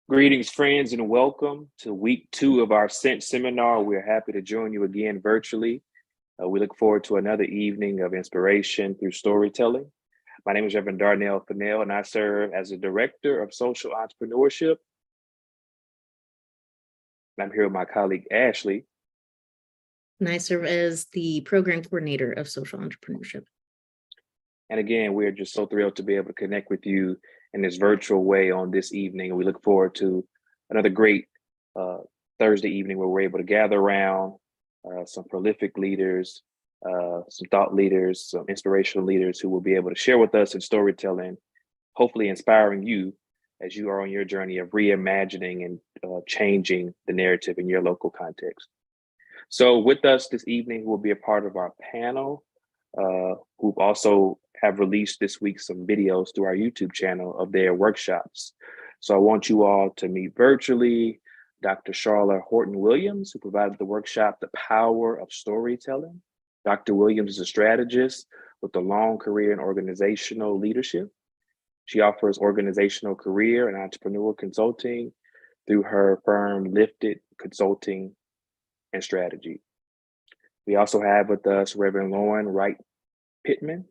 Greetings, friends, and welcome to week 2 of our Sent seminar. We're happy to join you again virtually. We look forward to another evening of inspiration through storytelling. My name is Reverend Darnell Fennell, and I serve as the Director of Social Entrepreneurship. I'm here with my colleague, Ashley. And I serve as the Program Coordinator of Social Entrepreneurship. And again, we're just so thrilled to be able to connect with you in this virtual way on this evening. We look forward to another great Thursday evening where we're able to gather around some prolific leaders, some thought leaders, some inspirational leaders who will be able to share with us in storytelling, hopefully inspiring you as you are on your journey of reimagining and changing the narrative in your local context. So with us this evening, who will be a part of our panel, who've also have released this week some videos through our YouTube channel of their workshops. So I want you all to meet virtually Dr. Charlotte Horton-Williams, who provided the workshop, The Power of Storytelling. Dr. Williams is a strategist with a long career in organizational leadership. She offers organizational career and entrepreneurial consulting through her firm Lifted Consulting and Strategy. We also have with us Reverend Lauren Wright Pittman,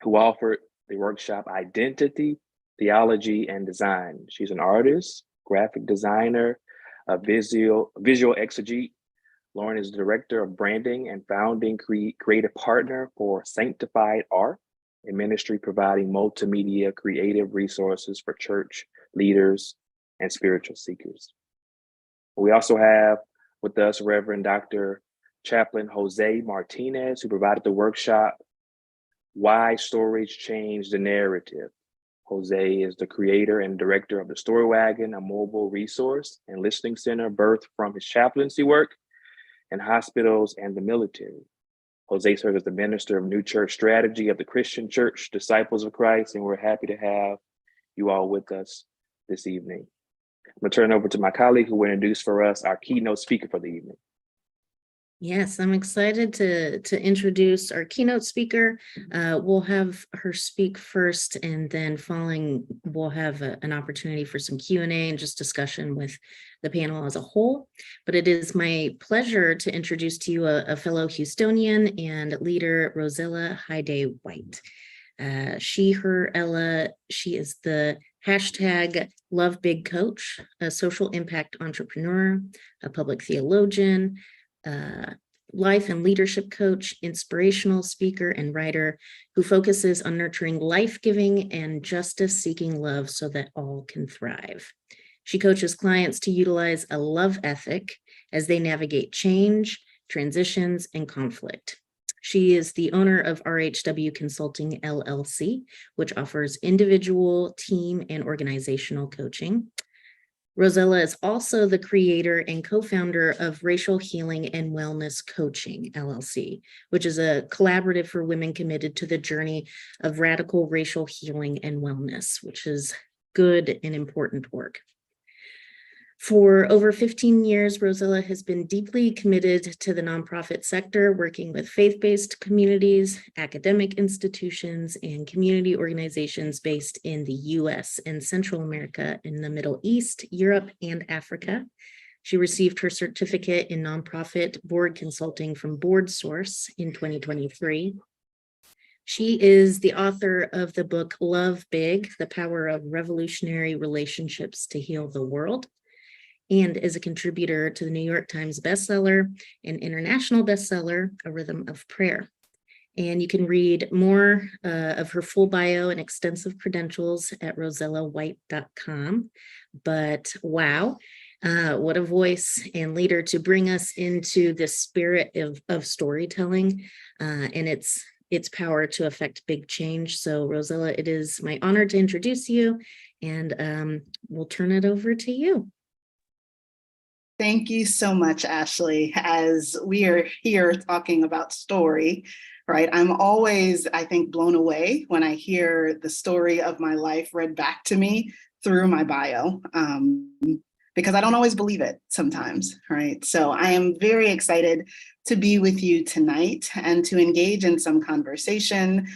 who offered the workshop Identity, Theology, and Design. She's an artist, graphic designer, a visual exegete. Lauren is the director of branding and founding creative partner for Sanctified Art, a ministry providing multimedia creative resources for church leaders and spiritual seekers. We also have with us Reverend Dr. Chaplain Jose Martinez, who provided the workshop Why Stories Change the Narrative. Jose is the creator and director of the Story Wagon, a mobile resource and listening center birthed from his chaplaincy work in hospitals and the military. Jose serves as the minister of New Church Strategy of the Christian Church Disciples of Christ, and we're happy to have you all with us this evening. I'm gonna turn it over to my colleague who will introduce for us our keynote speaker for the evening. Yes, I'm excited to introduce our keynote speaker. We'll have her speak first, and then following, we'll have an opportunity for some Q&A and just discussion with the panel as a whole. But it is my pleasure to introduce to you a fellow Houstonian and leader, Rosella Hyde-White. She is the hashtag Love Big Coach, a social impact entrepreneur, a public theologian, life and leadership coach, inspirational speaker, and writer who focuses on nurturing life-giving and justice-seeking love so that all can thrive. She coaches clients to utilize a love ethic as they navigate change, transitions, and conflict. She is the owner of RHW Consulting, LLC, which offers individual, team, and organizational coaching. Rosella is also the creator and co-founder of Racial Healing and Wellness Coaching, LLC, which is a collaborative for women committed to the journey of radical racial healing and wellness, which is good and important work. For over 15 years, Rosella has been deeply committed to the nonprofit sector, working with faith-based communities, academic institutions, and community organizations based in the US and Central America, in the Middle East, Europe, and Africa. She received her certificate in nonprofit board consulting from BoardSource in 2023. She is the author of the book Love Big, The Power of Revolutionary Relationships to Heal the World, and is a contributor to the New York Times bestseller and international bestseller, A Rhythm of Prayer. And you can read more of her full bio and extensive credentials at rosellawhite.com. But wow, what a voice and leader to bring us into the spirit of storytelling and its power to affect big change. So Rosella, it is my honor to introduce you, and we'll turn it over to you. Thank you so much, Ashley. As we are here talking about story, right? I'm always, I think, blown away when I hear the story of my life read back to me through my bio, because I don't always believe it sometimes, right? So I am very excited to be with you tonight and to engage in some conversation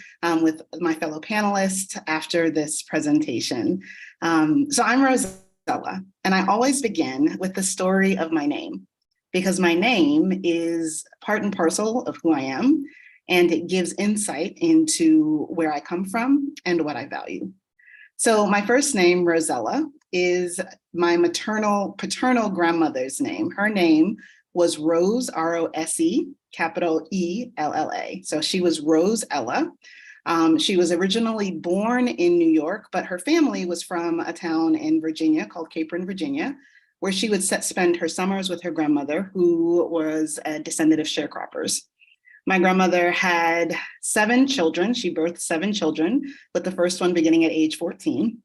with my fellow panelists after this presentation. So I'm Rosella. Rosella, and I always begin with the story of my name, because my name is part and parcel of who I am, and it gives insight into where I come from and what I value. So my first name, Rosella, is my paternal grandmother's name. Her name was Rose, R-O-S-E, capital E-L-L-A. So she was Rose Ella. She was originally born in New York, but her family was from a town in Virginia called Capron, Virginia, where she would spend her summers with her grandmother, who was a descendant of sharecroppers. My grandmother had 7 children. She birthed 7 children, with the first one beginning at age 14,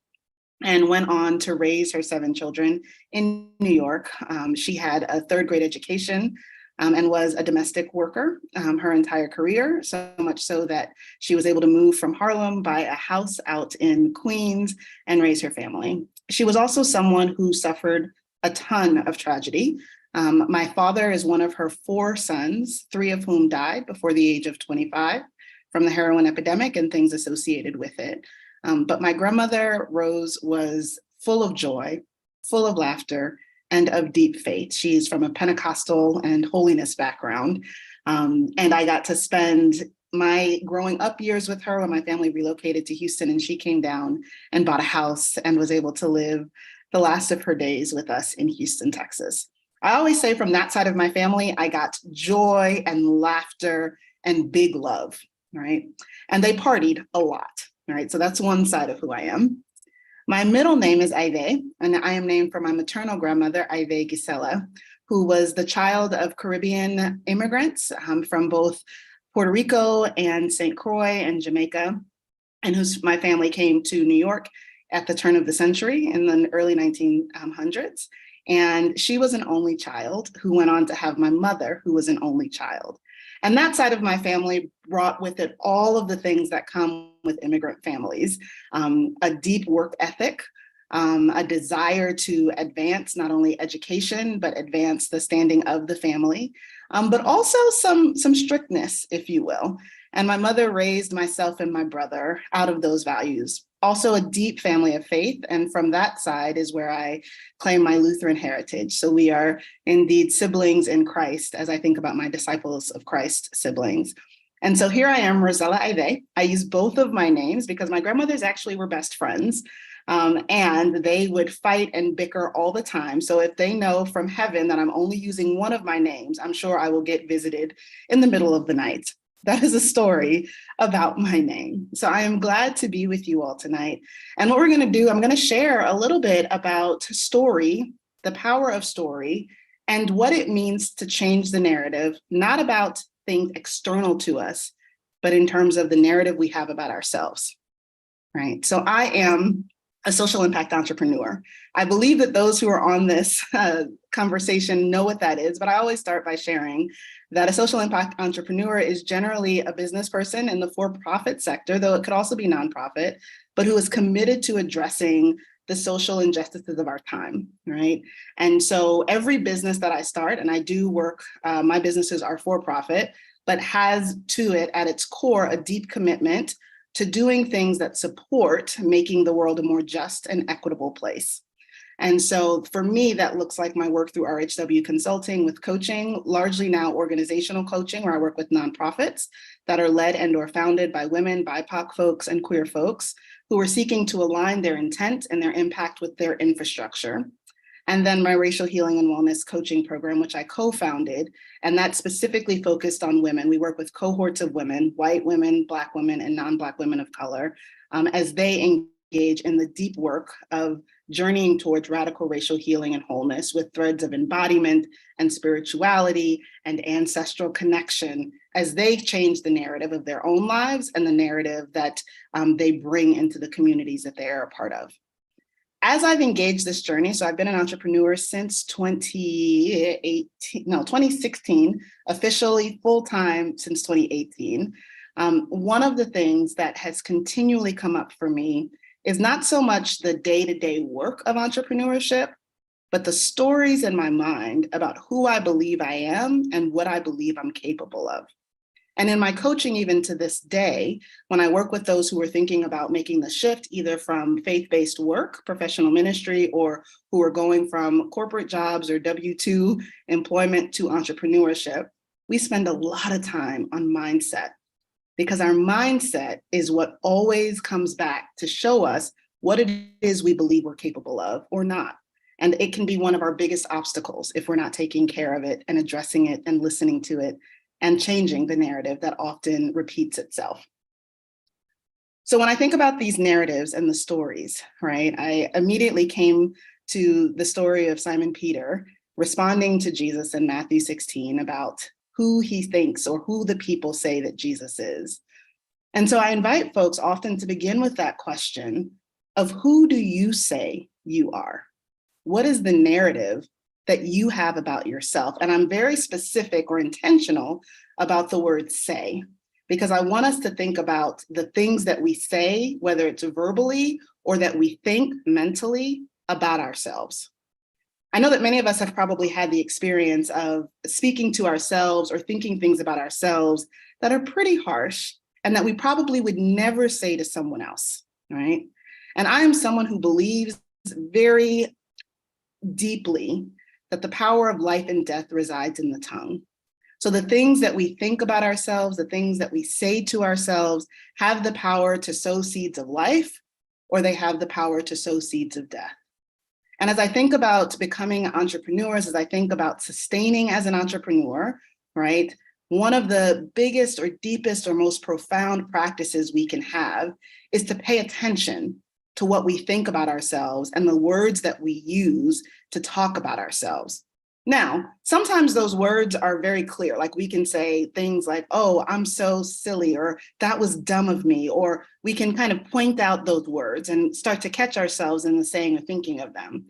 and went on to raise her 7 children in New York. She had a 3rd grade education and was a domestic worker her entire career, so much so that she was able to move from Harlem, buy a house out in Queens, and raise her family. She was also someone who suffered a ton of tragedy. My father is one of her 4 sons, 3 of whom died before the age of 25 from the heroin epidemic and things associated with it. But my grandmother, Rose, was full of joy, full of laughter, and of deep faith. She's from a Pentecostal and holiness background. And I got to spend my growing up years with her when my family relocated to Houston, and she came down and bought a house and was able to live the last of her days with us in Houston, Texas. I always say from that side of my family, I got joy and laughter and big love, right? And they partied a lot, right? So that's one side of who I am. My middle name is Ive, and I am named for my maternal grandmother, Ive Gisela, who was the child of Caribbean immigrants from both Puerto Rico and St. Croix and Jamaica, and my family came to New York at the turn of the century in the early 1900s. And she was an only child who went on to have my mother, who was an only child. And that side of my family brought with it all of the things that come with immigrant families, a deep work ethic, a desire to advance not only education, but advance the standing of the family, but also some strictness, if you will. And my mother raised myself and my brother out of those values. Also a deep family of faith, and from that side is where I claim my Lutheran heritage. So we are indeed siblings in Christ, as I think about my disciples of Christ siblings. And so here I am, Rosella Ive. I use both of my names because my grandmothers actually were best friends, and they would fight and bicker all the time. So if they know from heaven that I'm only using one of my names, I'm sure I will get visited in the middle of the night. That is a story about my name. So I am glad to be with you all tonight. And what we're going to do, I'm going to share a little bit about story, the power of story, and what it means to change the narrative, not about things external to us, but in terms of the narrative we have about ourselves, right? So I am a social impact entrepreneur. I believe that those who are on this conversation know what that is, but I always start by sharing that a social impact entrepreneur is generally a business person in the for-profit sector, though it could also be nonprofit, but who is committed to addressing the social injustices of our time, right? And so every business that I start, and I do work, my businesses are for-profit, but has to it at its core a deep commitment to doing things that support making the world a more just and equitable place. And so for me, that looks like my work through RHW Consulting with coaching, largely now organizational coaching, where I work with nonprofits that are led and or founded by women, BIPOC folks, and queer folks who are seeking to align their intent and their impact with their infrastructure. And then my racial healing and wellness coaching program, which I co-founded, and that's specifically focused on women. We work with cohorts of women, white women, Black women, and non-Black women of color, as they engage in the deep work of journeying towards radical racial healing and wholeness with threads of embodiment and spirituality and ancestral connection as they change the narrative of their own lives and the narrative that they bring into the communities that they are a part of. As I've engaged this journey, so I've been an entrepreneur since 2016, officially full-time since 2018. One of the things that has continually come up for me is not so much the day-to-day work of entrepreneurship, but the stories in my mind about who I believe I am and what I believe I'm capable of. And in my coaching, even to this day, when I work with those who are thinking about making the shift, either from faith-based work, professional ministry, or who are going from corporate jobs or W-2 employment to entrepreneurship, we spend a lot of time on mindset, because our mindset is what always comes back to show us what it is we believe we're capable of or not. And it can be one of our biggest obstacles if we're not taking care of it and addressing it and listening to it and changing the narrative that often repeats itself. So when I think about these narratives and the stories, right, I immediately came to the story of Simon Peter responding to Jesus in Matthew 16 about who he thinks or who the people say that Jesus is. And so I invite folks often to begin with that question of, who do you say you are? What is the narrative that you have about yourself? And I'm very specific or intentional about the word say, because I want us to think about the things that we say, whether it's verbally or that we think mentally about ourselves. I know that many of us have probably had the experience of speaking to ourselves or thinking things about ourselves that are pretty harsh and that we probably would never say to someone else, right? And I am someone who believes very deeply that the power of life and death resides in the tongue. So the things that we think about ourselves, the things that we say to ourselves, have the power to sow seeds of life, or they have the power to sow seeds of death. And as I think about becoming entrepreneurs, as I think about sustaining as an entrepreneur, right, one of the biggest or deepest or most profound practices we can have is to pay attention to what we think about ourselves and the words that we use to talk about ourselves. Now, sometimes those words are very clear, like we can say things like, oh, I'm so silly, or that was dumb of me, or we can kind of point out those words and start to catch ourselves in the saying or thinking of them.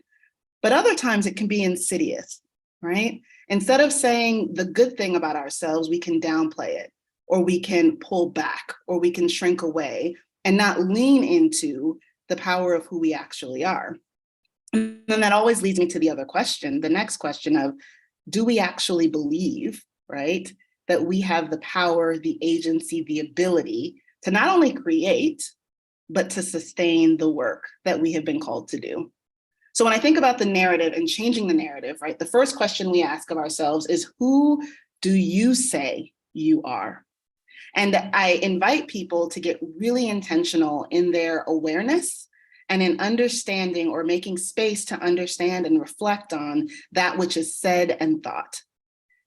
But other times it can be insidious, right? Instead of saying the good thing about ourselves, we can downplay it, or we can pull back, or we can shrink away and not lean into the power of who we actually are. And then that always leads me to the other question, the next question of, do we actually believe, right, that we have the power, the agency, the ability to not only create, but to sustain the work that we have been called to do? So when I think about the narrative and changing the narrative, right, the first question we ask of ourselves is, who do you say you are? And I invite people to get really intentional in their awareness and in understanding or making space to understand and reflect on that which is said and thought.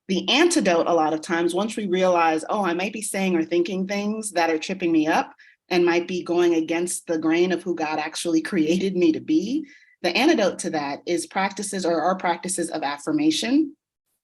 The antidote, a lot of times, once we realize, oh, I might be saying or thinking things that are tripping me up and might be going against the grain of who God actually created me to be, the antidote to that is practices or our practices of affirmation,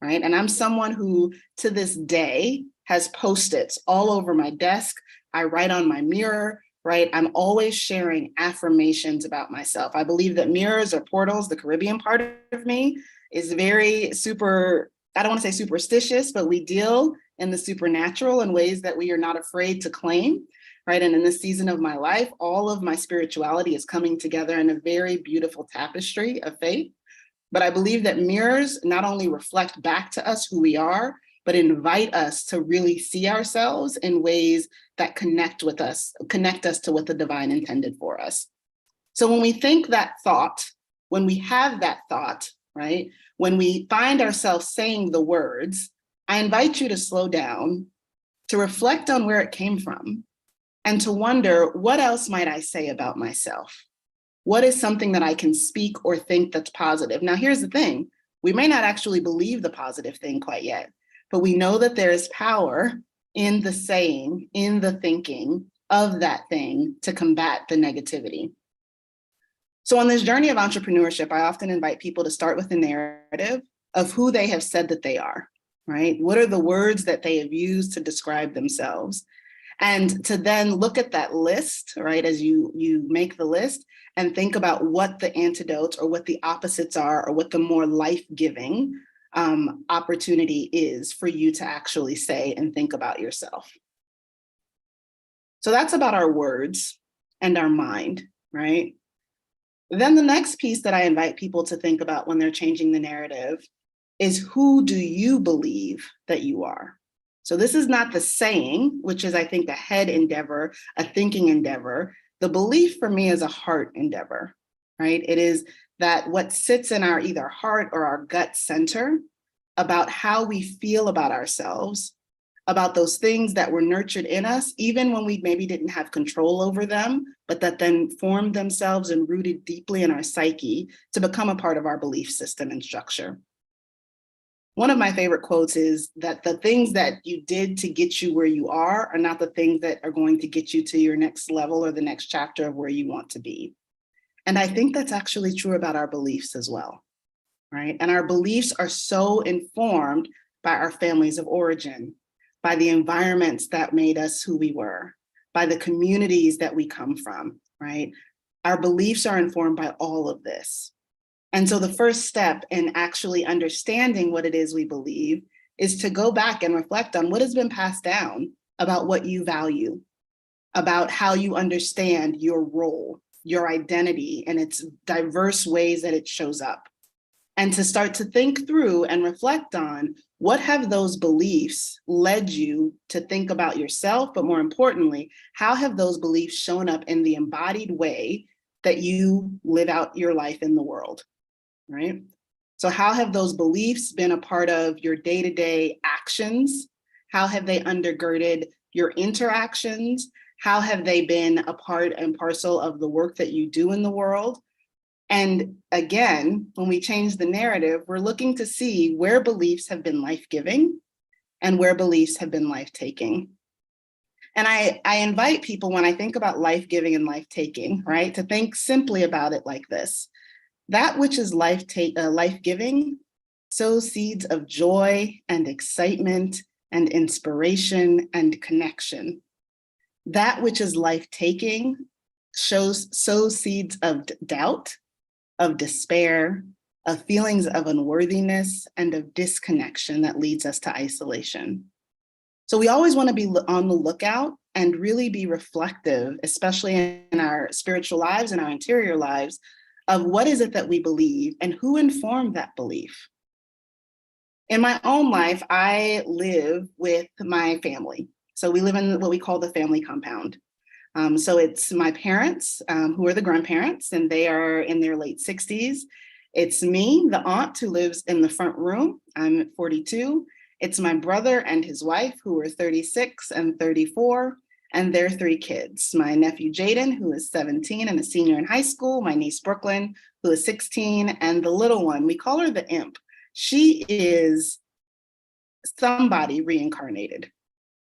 right? And I'm someone who, to this day, has Post-its all over my desk. I write on my mirror, right? I'm always sharing affirmations about myself. I believe that mirrors are portals. The Caribbean part of me is very I don't want to say superstitious, but we deal in the supernatural in ways that we are not afraid to claim, right? And in this season of my life, all of my spirituality is coming together in a very beautiful tapestry of faith. But I believe that mirrors not only reflect back to us who we are, but invite us to really see ourselves in ways that connect us to what the divine intended for us. So when we think that thought, when we have that thought, right, when we find ourselves saying the words, I invite you to slow down, to reflect on where it came from, and to wonder, what else might I say about myself? What is something that I can speak or think that's positive? Now, here's the thing. We may not actually believe the positive thing quite yet, but we know that there is power in the saying, in the thinking of that thing to combat the negativity. So on this journey of entrepreneurship, I often invite people to start with a narrative of who they have said that they are, right? What are the words that they have used to describe themselves? And to then look at that list, right, as you make the list and think about what the antidotes or what the opposites are, or what the more life-giving opportunity is for you to actually say and think about yourself. So that's about our words and our mind, right? Then the next piece that I invite people to think about when they're changing the narrative is, who do you believe that you are? So this is not the saying, which is, I think, a head endeavor, a thinking endeavor. The belief for me is a heart endeavor, right? It is that what sits in our either heart or our gut center about how we feel about ourselves, about those things that were nurtured in us, even when we maybe didn't have control over them, but that then formed themselves and rooted deeply in our psyche to become a part of our belief system and structure. One of my favorite quotes is that the things that you did to get you where you are not the things that are going to get you to your next level or the next chapter of where you want to be. And I think that's actually true about our beliefs as well, right? And our beliefs are so informed by our families of origin, by the environments that made us who we were, by the communities that we come from, right? Our beliefs are informed by all of this. And so the first step in actually understanding what it is we believe is to go back and reflect on what has been passed down about what you value, about how you understand your role, your identity, and its diverse ways that it shows up. And to start to think through and reflect on what have those beliefs led you to think about yourself, but more importantly, how have those beliefs shown up in the embodied way that you live out your life in the world, right? So how have those beliefs been a part of your day-to-day actions? How have they undergirded your interactions? How have they been a part and parcel of the work that you do in the world? And again, when we change the narrative, we're looking to see where beliefs have been life-giving and where beliefs have been life-taking. And I invite people, when I think about life-giving and life-taking, right, to think simply about it like this. That which is life-giving sows seeds of joy and excitement and inspiration and connection. That which is life-taking sows seeds of doubt, of despair, of feelings of unworthiness, and of disconnection that leads us to isolation. So we always want to be on the lookout and really be reflective, especially in our spiritual lives and our interior lives, of what is it that we believe and who informed that belief. In my own life, I live with my family. So we live in what we call the family compound. So it's my parents, who are the grandparents, and they are in their late 60s. It's me, the aunt, who lives in the front room. I'm 42. It's my brother and his wife, who are 36 and 34, and their 3 kids. My nephew, Jaden, who is 17 and a senior in high school. My niece, Brooklyn, who is 16, and the little one, we call her the imp. She is somebody reincarnated.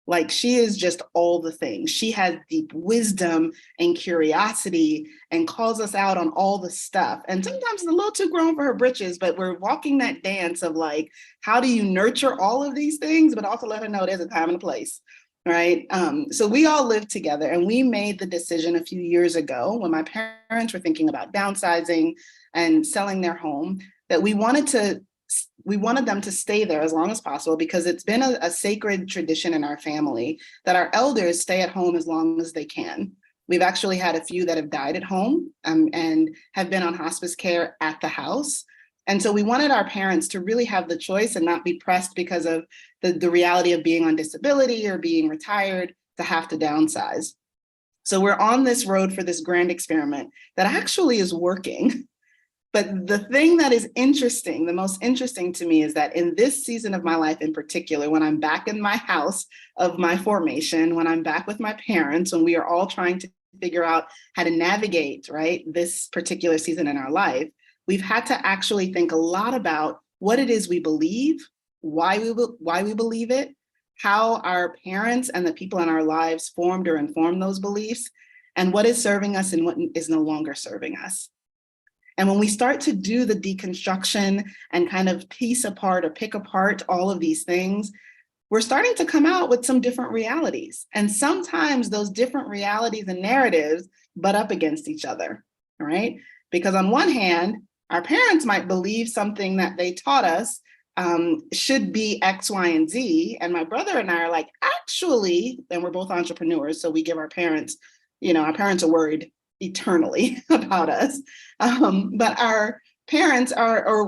Like, she is just all the things. She has deep wisdom and curiosity and calls us out on all the stuff. And sometimes it's a little too grown for her britches, but we're walking that dance of like, how do you nurture all of these things, but also let her know there's a time and a place, right? So we all live together, and we made the decision a few years ago when my parents were thinking about downsizing and selling their home, that we wanted them to stay there as long as possible, because it's been a sacred tradition in our family that our elders stay at home as long as they can. We've actually had a few that have died at home and have been on hospice care at the house. And so we wanted our parents to really have the choice and not be pressed because of the reality of being on disability or being retired to have to downsize. So we're on this road for this grand experiment that actually is working. But the thing that is interesting, the most interesting to me, is that in this season of my life in particular, when I'm back in my house of my formation, when I'm back with my parents, when we are all trying to figure out how to navigate, right, this particular season in our life, we've had to actually think a lot about what it is we believe, why we believe it, how our parents and the people in our lives formed or informed those beliefs, and what is serving us and what is no longer serving us. And when we start to do the deconstruction and kind of piece apart or pick apart all of these things, we're starting to come out with some different realities. And sometimes those different realities and narratives butt up against each other, right? Because on one hand, our parents might believe something that they taught us should be X, Y, and Z. And my brother and I are like, actually, and we're both entrepreneurs, so we give our parents are worried eternally about us. But our parents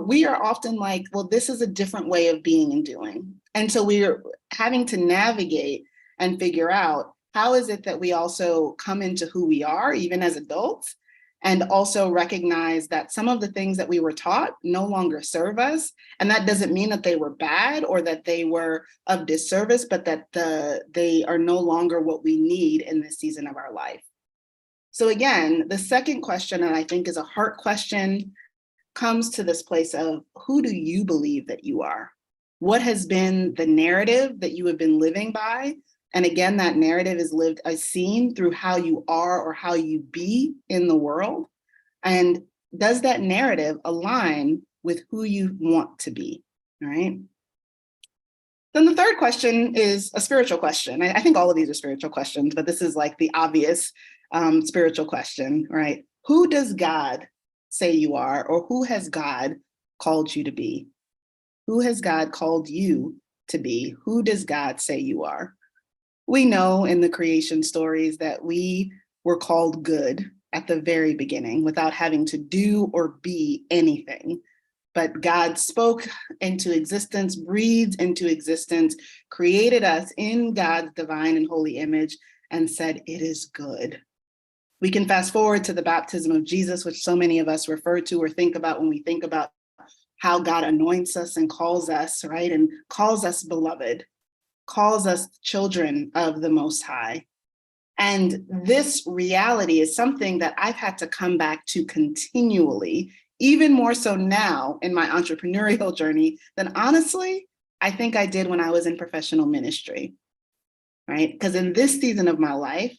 we are often like, well, this is a different way of being and doing. And so we're having to navigate and figure out how is it that we also come into who we are, even as adults, and also recognize that some of the things that we were taught no longer serve us. And that doesn't mean that they were bad or that they were of disservice, but that they are no longer what we need in this season of our life. So again, the second question, and I think is a heart question, comes to this place of, who do you believe that you are? What has been the narrative that you have been living by? And again, that narrative is seen through how you are or how you be in the world. And does that narrative align with who you want to be, right? Then the third question is a spiritual question. I think all of these are spiritual questions, but this is like the obvious spiritual question, right? Who does God say you are, or who has God called you to be? Who has God called you to be? Who does God say you are? We know in the creation stories that we were called good at the very beginning without having to do or be anything. But God spoke into existence, breathed into existence, created us in God's divine and holy image, and said, it is good. We can fast forward to the baptism of Jesus, which so many of us refer to or think about when we think about how God anoints us and calls us, right? And calls us beloved, calls us children of the Most High. And this reality is something that I've had to come back to continually, even more so now in my entrepreneurial journey than honestly, I think I did when I was in professional ministry, right? Because in this season of my life,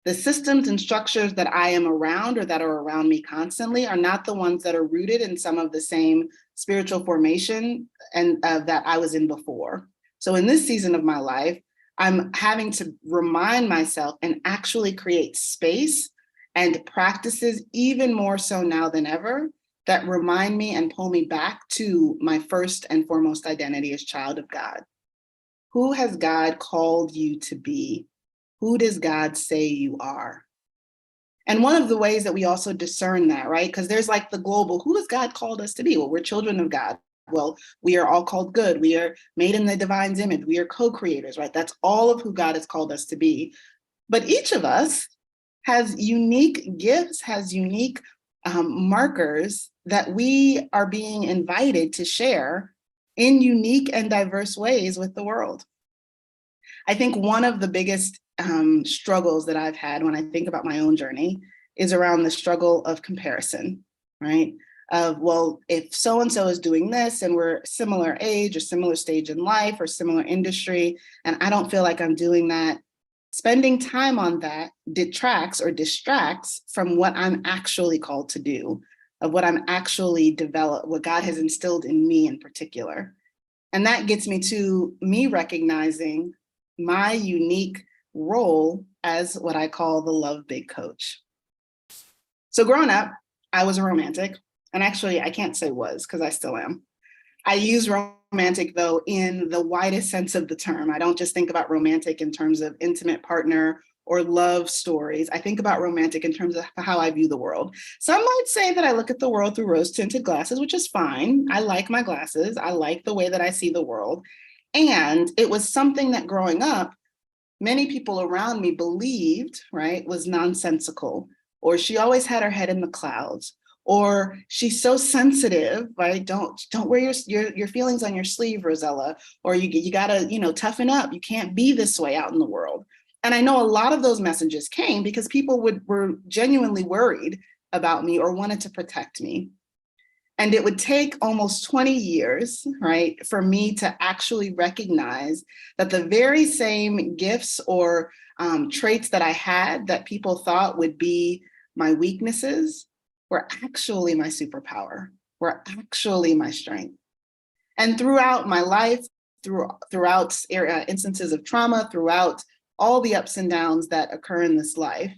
the systems and structures that I am around or that are around me constantly are not the ones that are rooted in some of the same spiritual formation and that I was in before. So in this season of my life, I'm having to remind myself and actually create space and practices, even more so now than ever, that remind me and pull me back to my first and foremost identity as child of God. Who has God called you to be? Who does God say you are? And one of the ways that we also discern that, right? Because there's like the global, who has God called us to be? Well, we're children of God. Well, we are all called good. We are made in the divine's image. We are co-creators, right? That's all of who God has called us to be. But each of us has unique gifts, has unique markers that we are being invited to share in unique and diverse ways with the world. I think one of the biggest struggles that I've had when I think about my own journey is around the struggle of comparison, right? Of, well, if so-and-so is doing this and we're similar age or similar stage in life or similar industry, and I don't feel like I'm doing that, spending time on that detracts or distracts from what I'm actually called to do, of what I'm actually developed, what God has instilled in me in particular. And that gets me to me recognizing my unique role as what I call the love big coach. So growing up, I was a romantic, and actually I can't say was because I still am. I use romantic though in the widest sense of the term. I don't just think about romantic in terms of intimate partner or love stories. I think about romantic in terms of how I view the world. Some might say that I look at the world through rose-tinted glasses, which is fine. I like my glasses. I like the way that I see the world. And it was something that growing up, many people around me believed, right, was nonsensical, or she always had her head in the clouds, or she's so sensitive, right? Don't wear your feelings on your sleeve, Rosella, or you gotta, toughen up. You can't be this way out in the world. And I know a lot of those messages came because people were genuinely worried about me or wanted to protect me. And it would take almost 20 years, right, for me to actually recognize that the very same gifts or traits that I had that people thought would be my weaknesses were actually my superpower, were actually my strength. And throughout my life, throughout instances of trauma, throughout all the ups and downs that occur in this life,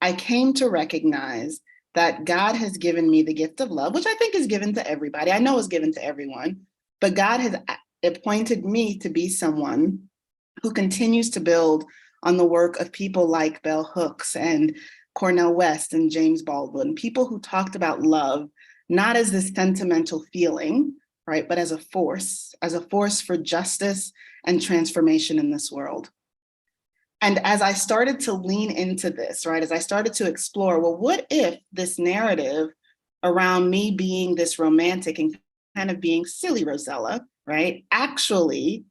I came to recognize that God has given me the gift of love, which I think is given to everybody. I know is given to everyone, but God has appointed me to be someone who continues to build on the work of people like Bell Hooks and Cornel West and James Baldwin, people who talked about love, not as this sentimental feeling, right? But as a force for justice and transformation in this world. And as I started to lean into this, right, as I started to explore, well, what if this narrative around me being this romantic and kind of being silly Rosella, right, actually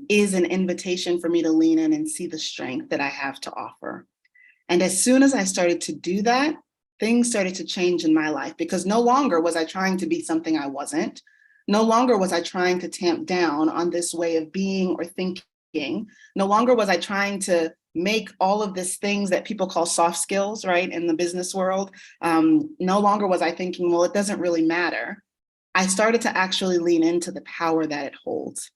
is an invitation for me to lean in and see the strength that I have to offer. And as soon as I started to do that, things started to change in my life, because no longer was I trying to be something I wasn't. No longer was I trying to tamp down on this way of being or thinking. No longer was I trying to make all of these things that people call soft skills, right, in the business world. No longer was I thinking, well, it doesn't really matter. I started to actually lean into the power that it holds.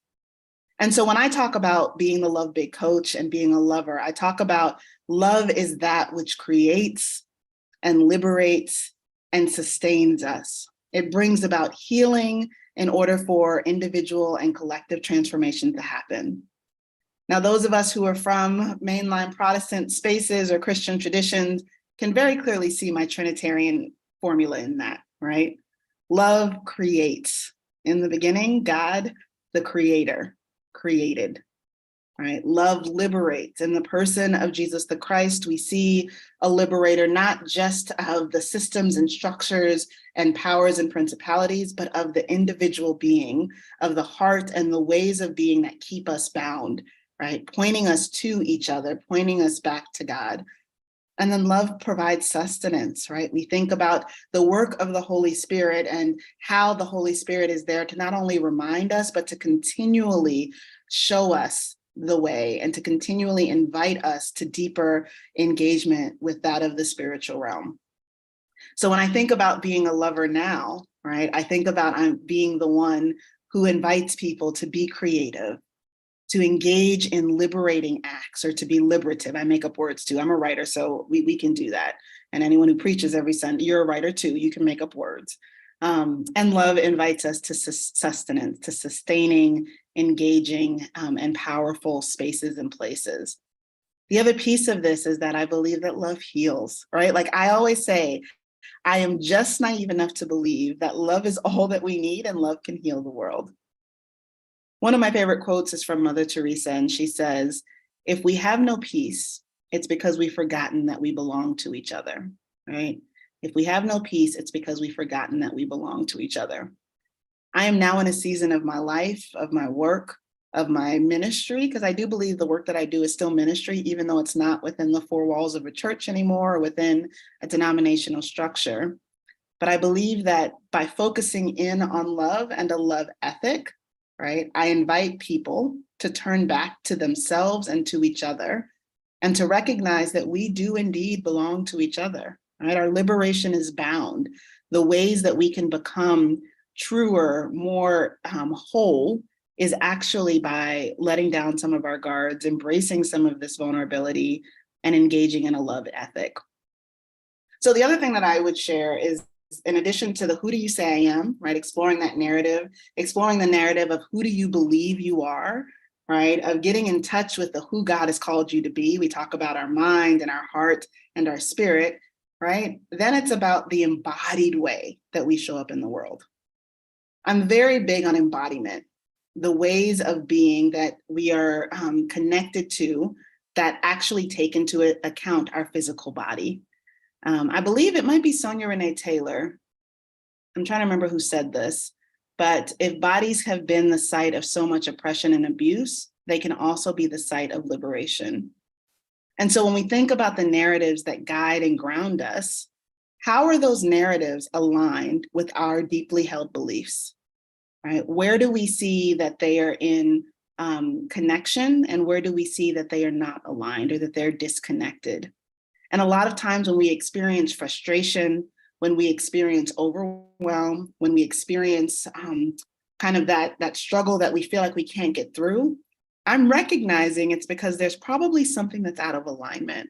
And so when I talk about being the Love Big coach and being a lover, I talk about love is that which creates and liberates and sustains us. It brings about healing in order for individual and collective transformation to happen. Now, those of us who are from mainline Protestant spaces or Christian traditions can very clearly see my Trinitarian formula in that, right? Love creates. In the beginning, God, the creator, created, right? Love liberates. In the person of Jesus the Christ, we see a liberator, not just of the systems and structures and powers and principalities, but of the individual being, of the heart and the ways of being that keep us bound, right? Pointing us to each other, pointing us back to God. And then love provides sustenance, right? We think about the work of the Holy Spirit and how the Holy Spirit is there to not only remind us, but to continually show us the way and to continually invite us to deeper engagement with that of the spiritual realm. So when I think about being a lover now, right, I think about I'm being the one who invites people to be creative, to engage in liberating acts, or to be liberative. I make up words too. I'm a writer, so we can do that. And anyone who preaches every Sunday, you're a writer too. You can make up words. And love invites us to sustenance, to sustaining, engaging, and powerful spaces and places. The other piece of this is that I believe that love heals, right? Like I always say, I am just naive enough to believe that love is all that we need and love can heal the world. One of my favorite quotes is from Mother Teresa, and she says, if we have no peace, it's because we've forgotten that we belong to each other, right? If we have no peace, it's because we've forgotten that we belong to each other. I am now in a season of my life, of my work, of my ministry, because I do believe the work that I do is still ministry, even though it's not within the four walls of a church anymore or within a denominational structure. But I believe that by focusing in on love and a love ethic, right, I invite people to turn back to themselves and to each other and to recognize that we do indeed belong to each other, right? Our liberation is bound. The ways that we can become truer, more whole is actually by letting down some of our guards, embracing some of this vulnerability, and engaging in a love ethic. So the other thing that I would share is, in addition to the who do you say I am, right? Exploring that narrative, exploring the narrative of who do you believe you are, right? Of getting in touch with the who God has called you to be. We talk about our mind and our heart and our spirit, right? Then it's about the embodied way that we show up in the world. I'm very big on embodiment, the ways of being that we are connected to that actually take into account our physical body. I believe it might be Sonia Renee Taylor. I'm trying to remember who said this, but if bodies have been the site of so much oppression and abuse, they can also be the site of liberation. And so when we think about the narratives that guide and ground us, how are those narratives aligned with our deeply held beliefs, right? Where do we see that they are in connection, and where do we see that they are not aligned or that they're disconnected? And a lot of times when we experience frustration, when we experience overwhelm, when we experience kind of that struggle that we feel like we can't get through, I'm recognizing it's because there's probably something that's out of alignment.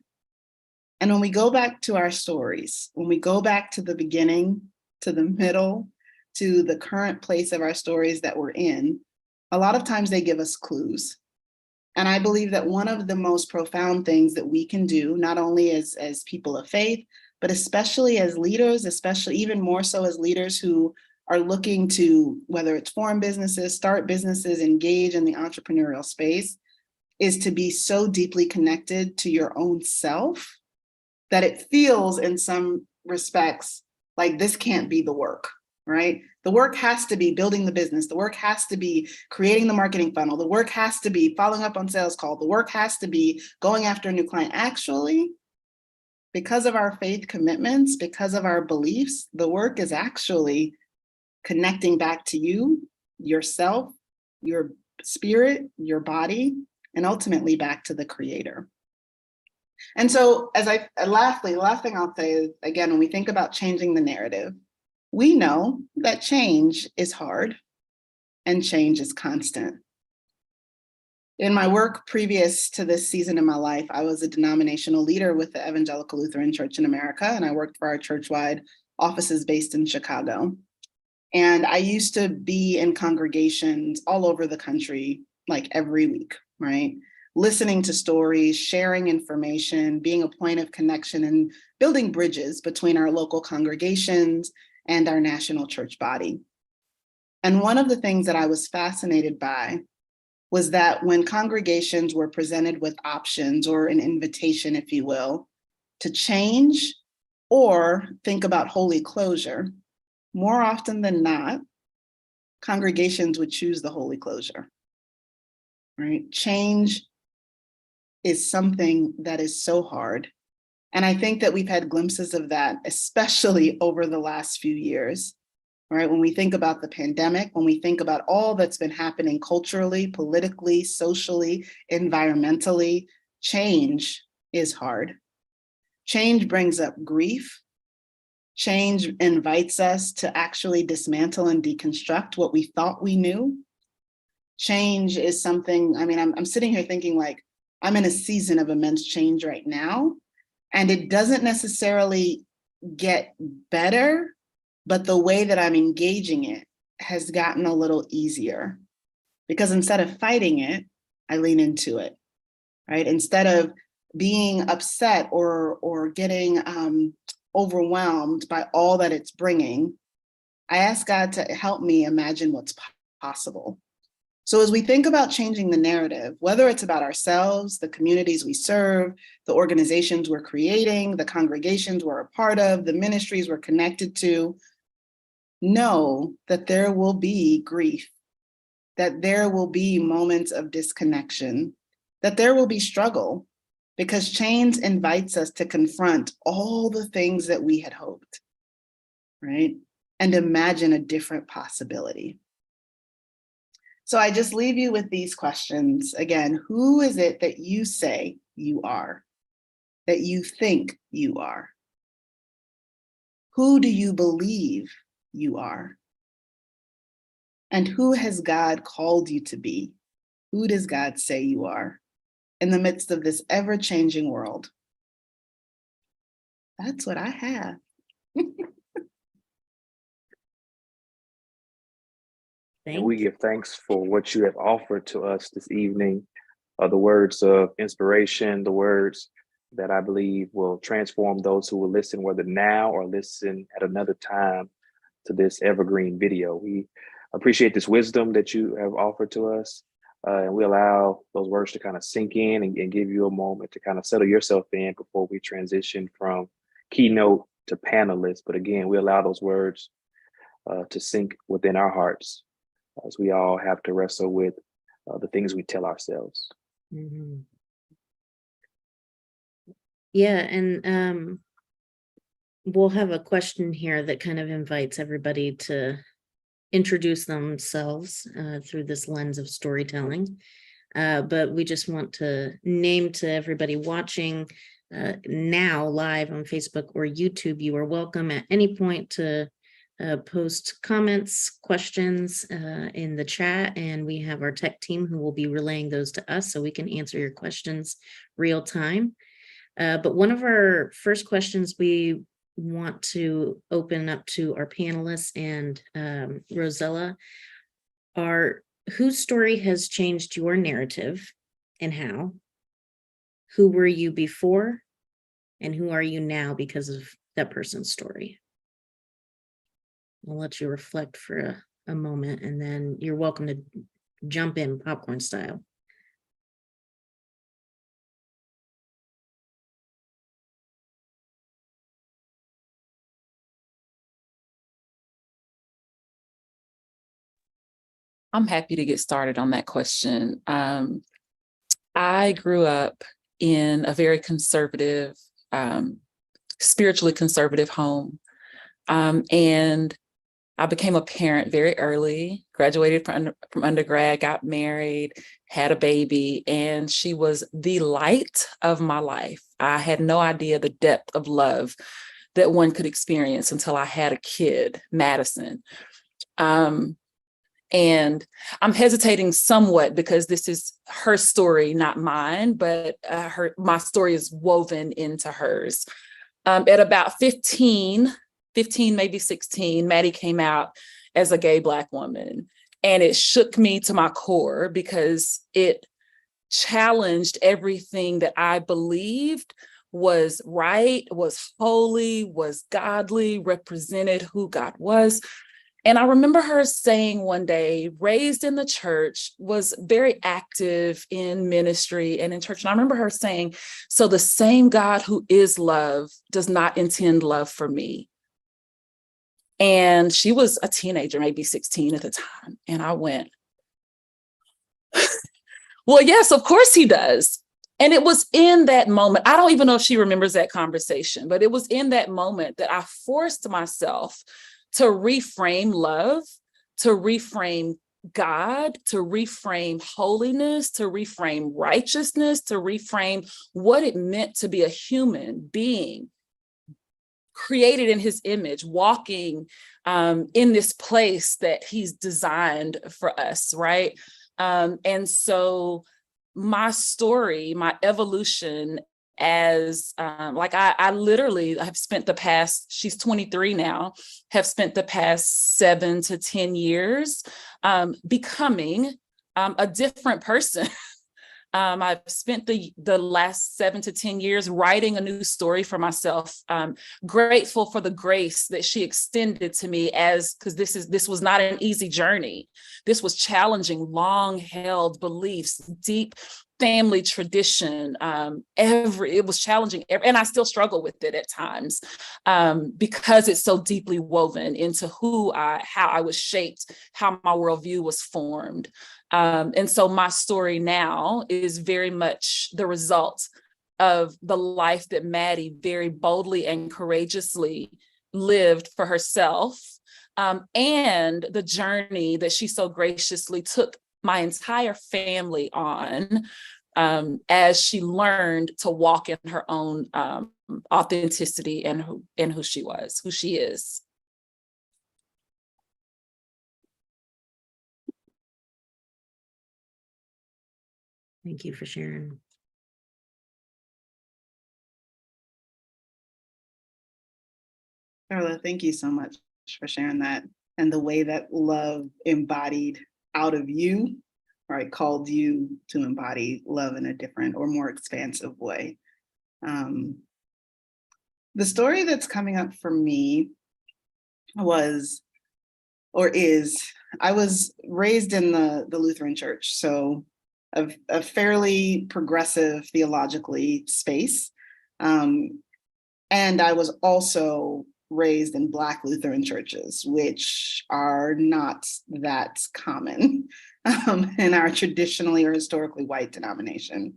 And when we go back to our stories, when we go back to the beginning, to the middle, to the current place of our stories that we're in, a lot of times they give us clues. And I believe that one of the most profound things that we can do, not only as people of faith, but especially as leaders, especially even more so as leaders who are looking to, whether it's form businesses, start businesses, engage in the entrepreneurial space, is to be so deeply connected to your own self that it feels in some respects like this can't be the work, right? The work has to be building the business. The work has to be creating the marketing funnel. The work has to be following up on sales call. The work has to be going after a new client. Actually, because of our faith commitments, because of our beliefs, the work is actually connecting back to you, yourself, your spirit, your body, and ultimately back to the creator. And so lastly, the last thing I'll say is, again, when we think about changing the narrative, we know that change is hard and change is constant. In my work previous to this season in my life, I was a denominational leader with the Evangelical Lutheran Church in America, and I worked for our church-wide offices based in Chicago. And I used to be in congregations all over the country, like every week, right? Listening to stories, sharing information, being a point of connection, and building bridges between our local congregations and our national church body. And one of the things that I was fascinated by was that when congregations were presented with options or an invitation, if you will, to change or think about holy closure, more often than not, congregations would choose the holy closure, right? Change is something that is so hard. And I think that we've had glimpses of that, especially over the last few years, right? When we think about the pandemic, when we think about all that's been happening culturally, politically, socially, environmentally, change is hard. Change brings up grief. Change invites us to actually dismantle and deconstruct what we thought we knew. Change is something, I mean, I'm sitting here thinking like, I'm in a season of immense change right now, and it doesn't necessarily get better, but the way that I'm engaging it has gotten a little easier, because instead of fighting it, I lean into it, right? Instead of being upset or getting overwhelmed by all that it's bringing, I ask God to help me imagine what's possible. So as we think about changing the narrative, whether it's about ourselves, the communities we serve, the organizations we're creating, the congregations we're a part of, the ministries we're connected to, know that there will be grief, that there will be moments of disconnection, that there will be struggle, because change invites us to confront all the things that we had hoped, right? And imagine a different possibility. So I just leave you with these questions. Again, who is it that you say you are, that you think you are? Who do you believe you are? And who has God called you to be? Who does God say you are in the midst of this ever-changing world? That's what I have. And we give thanks for what you have offered to us this evening, the words of inspiration, the words that I believe will transform those who will listen, whether now or listen at another time, to this evergreen video. We appreciate this wisdom that you have offered to us, and we allow those words to kind of sink in and give you a moment to kind of settle yourself in before we transition from keynote to panelist. But again, we allow those words to sink within our hearts, as we all have to wrestle with the things we tell ourselves. Mm-hmm. Yeah, and we'll have a question here that kind of invites everybody to introduce themselves through this lens of storytelling. But we just want to name to everybody watching now live on Facebook or YouTube, you are welcome at any point to post comments, questions in the chat, and we have our tech team who will be relaying those to us so we can answer your questions real time. But one of our first questions we want to open up to our panelists and Rosella are, whose story has changed your narrative and how? Who were you before and who are you now because of that person's story? I'll let you reflect for a moment, and then you're welcome to jump in popcorn style. I'm happy to get started on that question. I grew up in a very conservative, spiritually conservative home. And I became a parent very early, graduated from undergrad, got married, had a baby, and she was the light of my life. I had no idea the depth of love that one could experience until I had a kid, Madison. And I'm hesitating somewhat because this is her story, not mine, but my story is woven into hers. At about 15, maybe 16, Maddie came out as a gay Black woman. And it shook me to my core because it challenged everything that I believed was right, was holy, was godly, represented who God was. And I remember her saying one day, raised in the church, was very active in ministry and in church. And I remember her saying, so the same God who is love does not intend love for me. And she was a teenager, maybe 16 at the time. And I went, well, yes, of course he does. And it was in that moment, I don't even know if she remembers that conversation, but it was in that moment that I forced myself to reframe love, to reframe God, to reframe holiness, to reframe righteousness, to reframe what it meant to be a human being created in his image, walking in this place that he's designed for us, right? And so my story, my evolution as I literally have spent the past, she's 23 now, have spent the past 7 to 10 years becoming a different person. I've spent the last 7 to 10 years writing a new story for myself. Grateful for the grace that she extended to me because this was not an easy journey. This was challenging, long held beliefs, deep family tradition. It was challenging, and I still struggle with it at times because it's so deeply woven into how I was shaped, how my worldview was formed. And so my story now is very much the result of the life that Maddie very boldly and courageously lived for herself, and the journey that she so graciously took my entire family on as she learned to walk in her own authenticity and who she is. Thank you for sharing. Carla, thank you so much for sharing that, and the way that love embodied out of you, right, called you to embody love in a different or more expansive way. The story that's coming up for me I was raised in the Lutheran church, so a fairly progressive theologically space. And I was also raised in Black Lutheran churches, which are not that common in our traditionally or historically white denomination.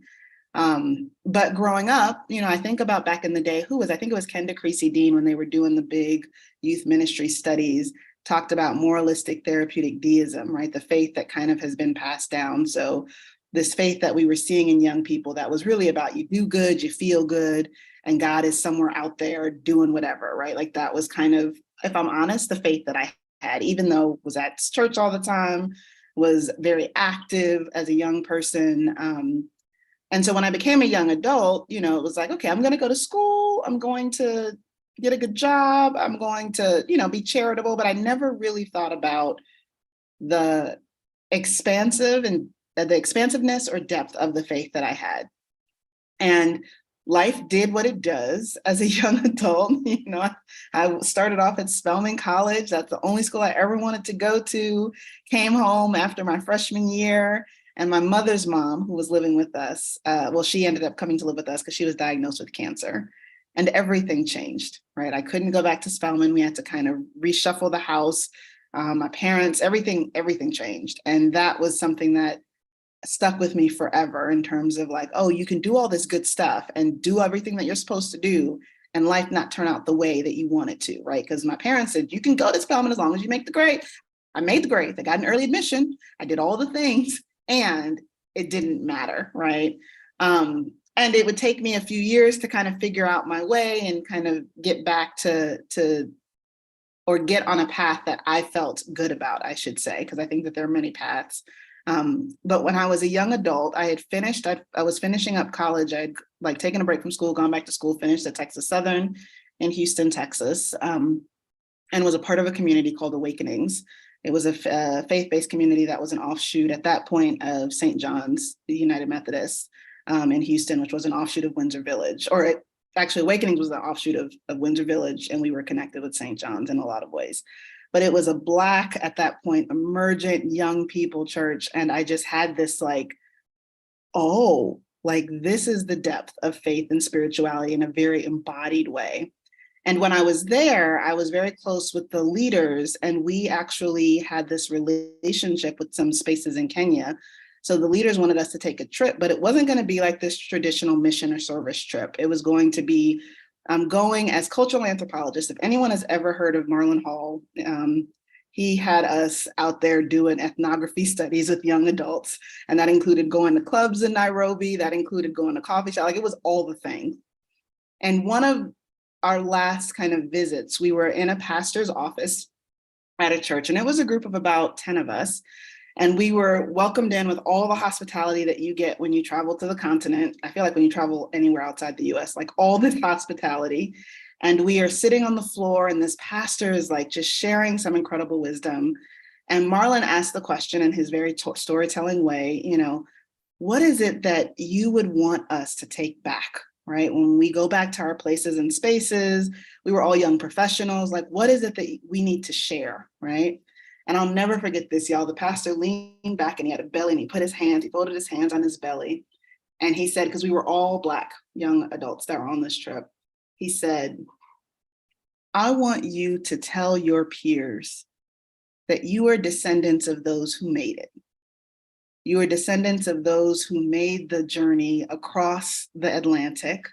But growing up, I think about back in the day, I think it was Kenda Creasy Dean, when they were doing the big youth ministry studies, talked about moralistic therapeutic deism, right? The faith that kind of has been passed down. So this faith that we were seeing in young people that was really about you do good, you feel good, and God is somewhere out there doing whatever, right? Like that was kind of, if I'm honest, the faith that I had, even though I was at church all the time, was very active as a young person. And so when I became a young adult, it was like, okay, I'm going to go to school. I'm going to get a good job. I'm going to, be charitable. But I never really thought about the expansiveness or depth of the faith that I had. And life did what it does as a young adult. I started off at Spelman College. That's the only school I ever wanted to go to. Came home after my freshman year, and my mother's mom, who was living with us, she ended up coming to live with us because she was diagnosed with cancer. And everything changed, right? I couldn't go back to Spelman. We had to kind of reshuffle the house. My parents, everything changed. And that was something that stuck with me forever in terms of like, oh, you can do all this good stuff and do everything that you're supposed to do and life not turn out the way that you want it to, right? Because my parents said, you can go to Spelman as long as you make the grade. I made the grade. I got an early admission. I did all the things and it didn't matter, right? And it would take me a few years to kind of figure out my way and kind of get back or get on a path that I felt good about, I should say, because I think that there are many paths. But when I was a young adult, I was finishing up college. I'd like taken a break from school, gone back to school, finished at Texas Southern in Houston, Texas, and was a part of a community called Awakenings. It was a faith-based community that was an offshoot at that point of St. John's, the United Methodist in Houston, which was an offshoot of Windsor Village, actually Awakenings was an offshoot of Windsor Village, and we were connected with St. John's in a lot of ways. But it was a Black, at that point, emergent young people church. And I just had this like, oh, like this is the depth of faith and spirituality in a very embodied way. And when I was there, I was very close with the leaders, and we actually had this relationship with some spaces in Kenya. So the leaders wanted us to take a trip, but it wasn't going to be like this traditional mission or service trip. It was going to be going as cultural anthropologists. If anyone has ever heard of Marlon Hall, he had us out there doing ethnography studies with young adults. And that included going to clubs in Nairobi. That included going to coffee shop. Like it was all the things. And one of our last kind of visits, we were in a pastor's office at a church, and it was a group of about 10 of us. And we were welcomed in with all the hospitality that you get when you travel to the continent. I feel like when you travel anywhere outside the US, like all this hospitality. And we are sitting on the floor, and this pastor is like just sharing some incredible wisdom. And Marlon asked the question in his very storytelling way, what is it that you would want us to take back, right? When we go back to our places and spaces, we were all young professionals, like what is it that we need to share, right? And I'll never forget this, y'all. The pastor leaned back and he had a belly, and he folded his hands on his belly. And he said, because we were all Black young adults that were on this trip, he said, I want you to tell your peers that you are descendants of those who made it. You are descendants of those who made the journey across the Atlantic,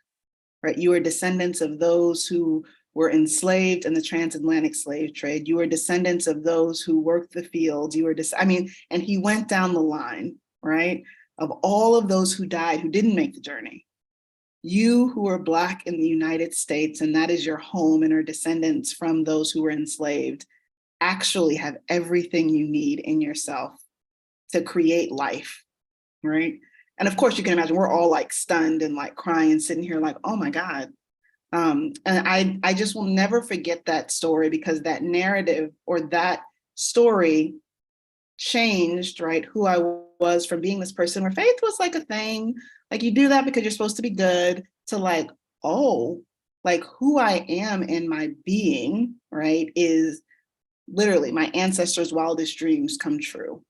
right? You are descendants of those who were enslaved in the transatlantic slave trade. You are descendants of those who worked the fields. And he went down the line, right? Of all of those who died, who didn't make the journey. You who are Black in the United States, and that is your home, and are descendants from those who were enslaved, actually have everything you need in yourself to create life, right? And of course you can imagine we're all like stunned and like crying, sitting here like, oh my God. And I just will never forget that story, because that narrative or that story changed, right, who I was from being this person where faith was like a thing, like you do that because you're supposed to be good, to like, oh, like who I am in my being, right, is literally my ancestors' wildest dreams come true.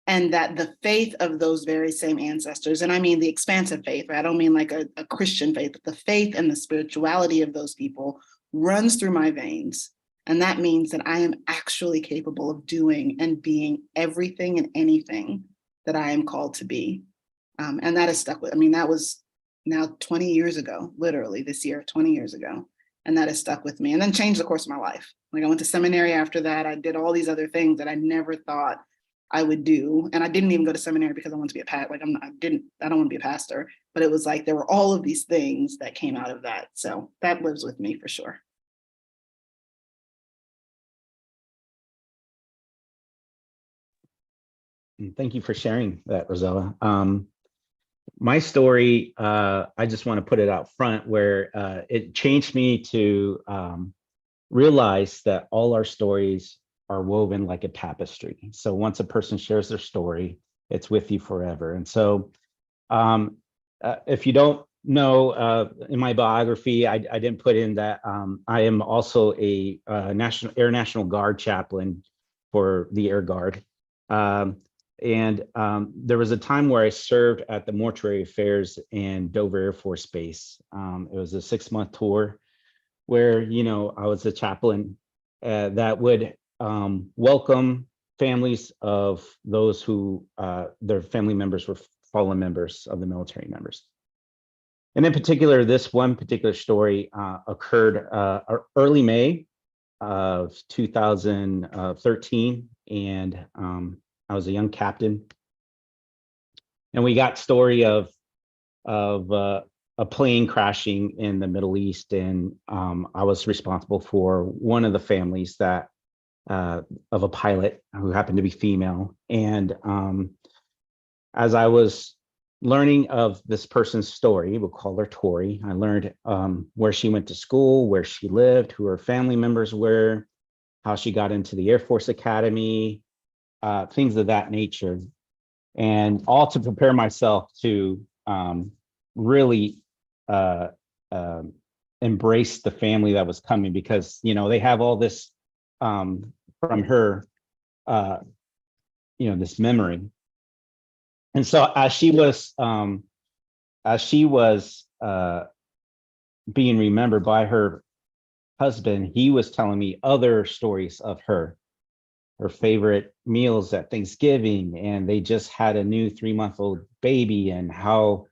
And that the faith of those very same ancestors, and I mean the expansive faith, right? I don't mean like a Christian faith, but the faith and the spirituality of those people runs through my veins. And that means that I am actually capable of doing and being everything and anything that I am called to be. And that is stuck with, that was now 20 years ago, literally this year, 20 years ago. And that has stuck with me and then changed the course of my life. Like I went to seminary after that. I did all these other things that I never thought I would do. And I didn't even go to seminary because I wanted to be a pastor. Like I don't want to be a pastor, but it was like, there were all of these things that came out of that. So that lives with me for sure. Thank you for sharing that, Rosella. My story, I just want to put it out front where it changed me to realize that all our stories are woven like a tapestry. So once a person shares their story, it's with you forever. And so if you don't No, in my biography, I didn't put in that I am also a National Guard chaplain for the Air Guard. There was a time where I served at the mortuary affairs in Dover Air Force Base. It was a 6-month tour where, I was a chaplain that would welcome families of those who their family members were fallen members of the military members. And in particular, this one particular story occurred early May of 2013, and I was a young captain. And we got story of a plane crashing in the Middle East, and I was responsible for one of the families that of a pilot who happened to be female. And as I was learning of this person's story, we'll call her Tori, I learned where she went to school, where she lived, who her family members were, how she got into the Air Force Academy, things of that nature. And all to prepare myself to really embrace the family that was coming, because, they have all this from her, this memory. And so as she was being remembered by her husband, he was telling me other stories of her favorite meals at Thanksgiving, and they just had a new 3-month-old baby, and how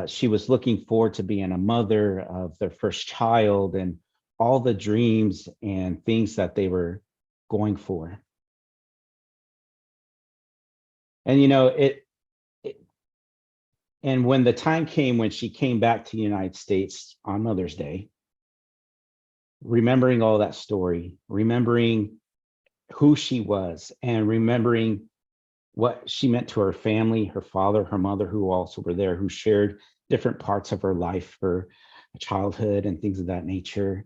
she was looking forward to being a mother of their first child, and all the dreams and things that they were going for. And and when the time came when she came back to the United States on Mother's Day, remembering all that story, remembering who she was, and remembering what she meant to her family, her father, her mother, who also were there, who shared different parts of her life, her childhood and things of that nature.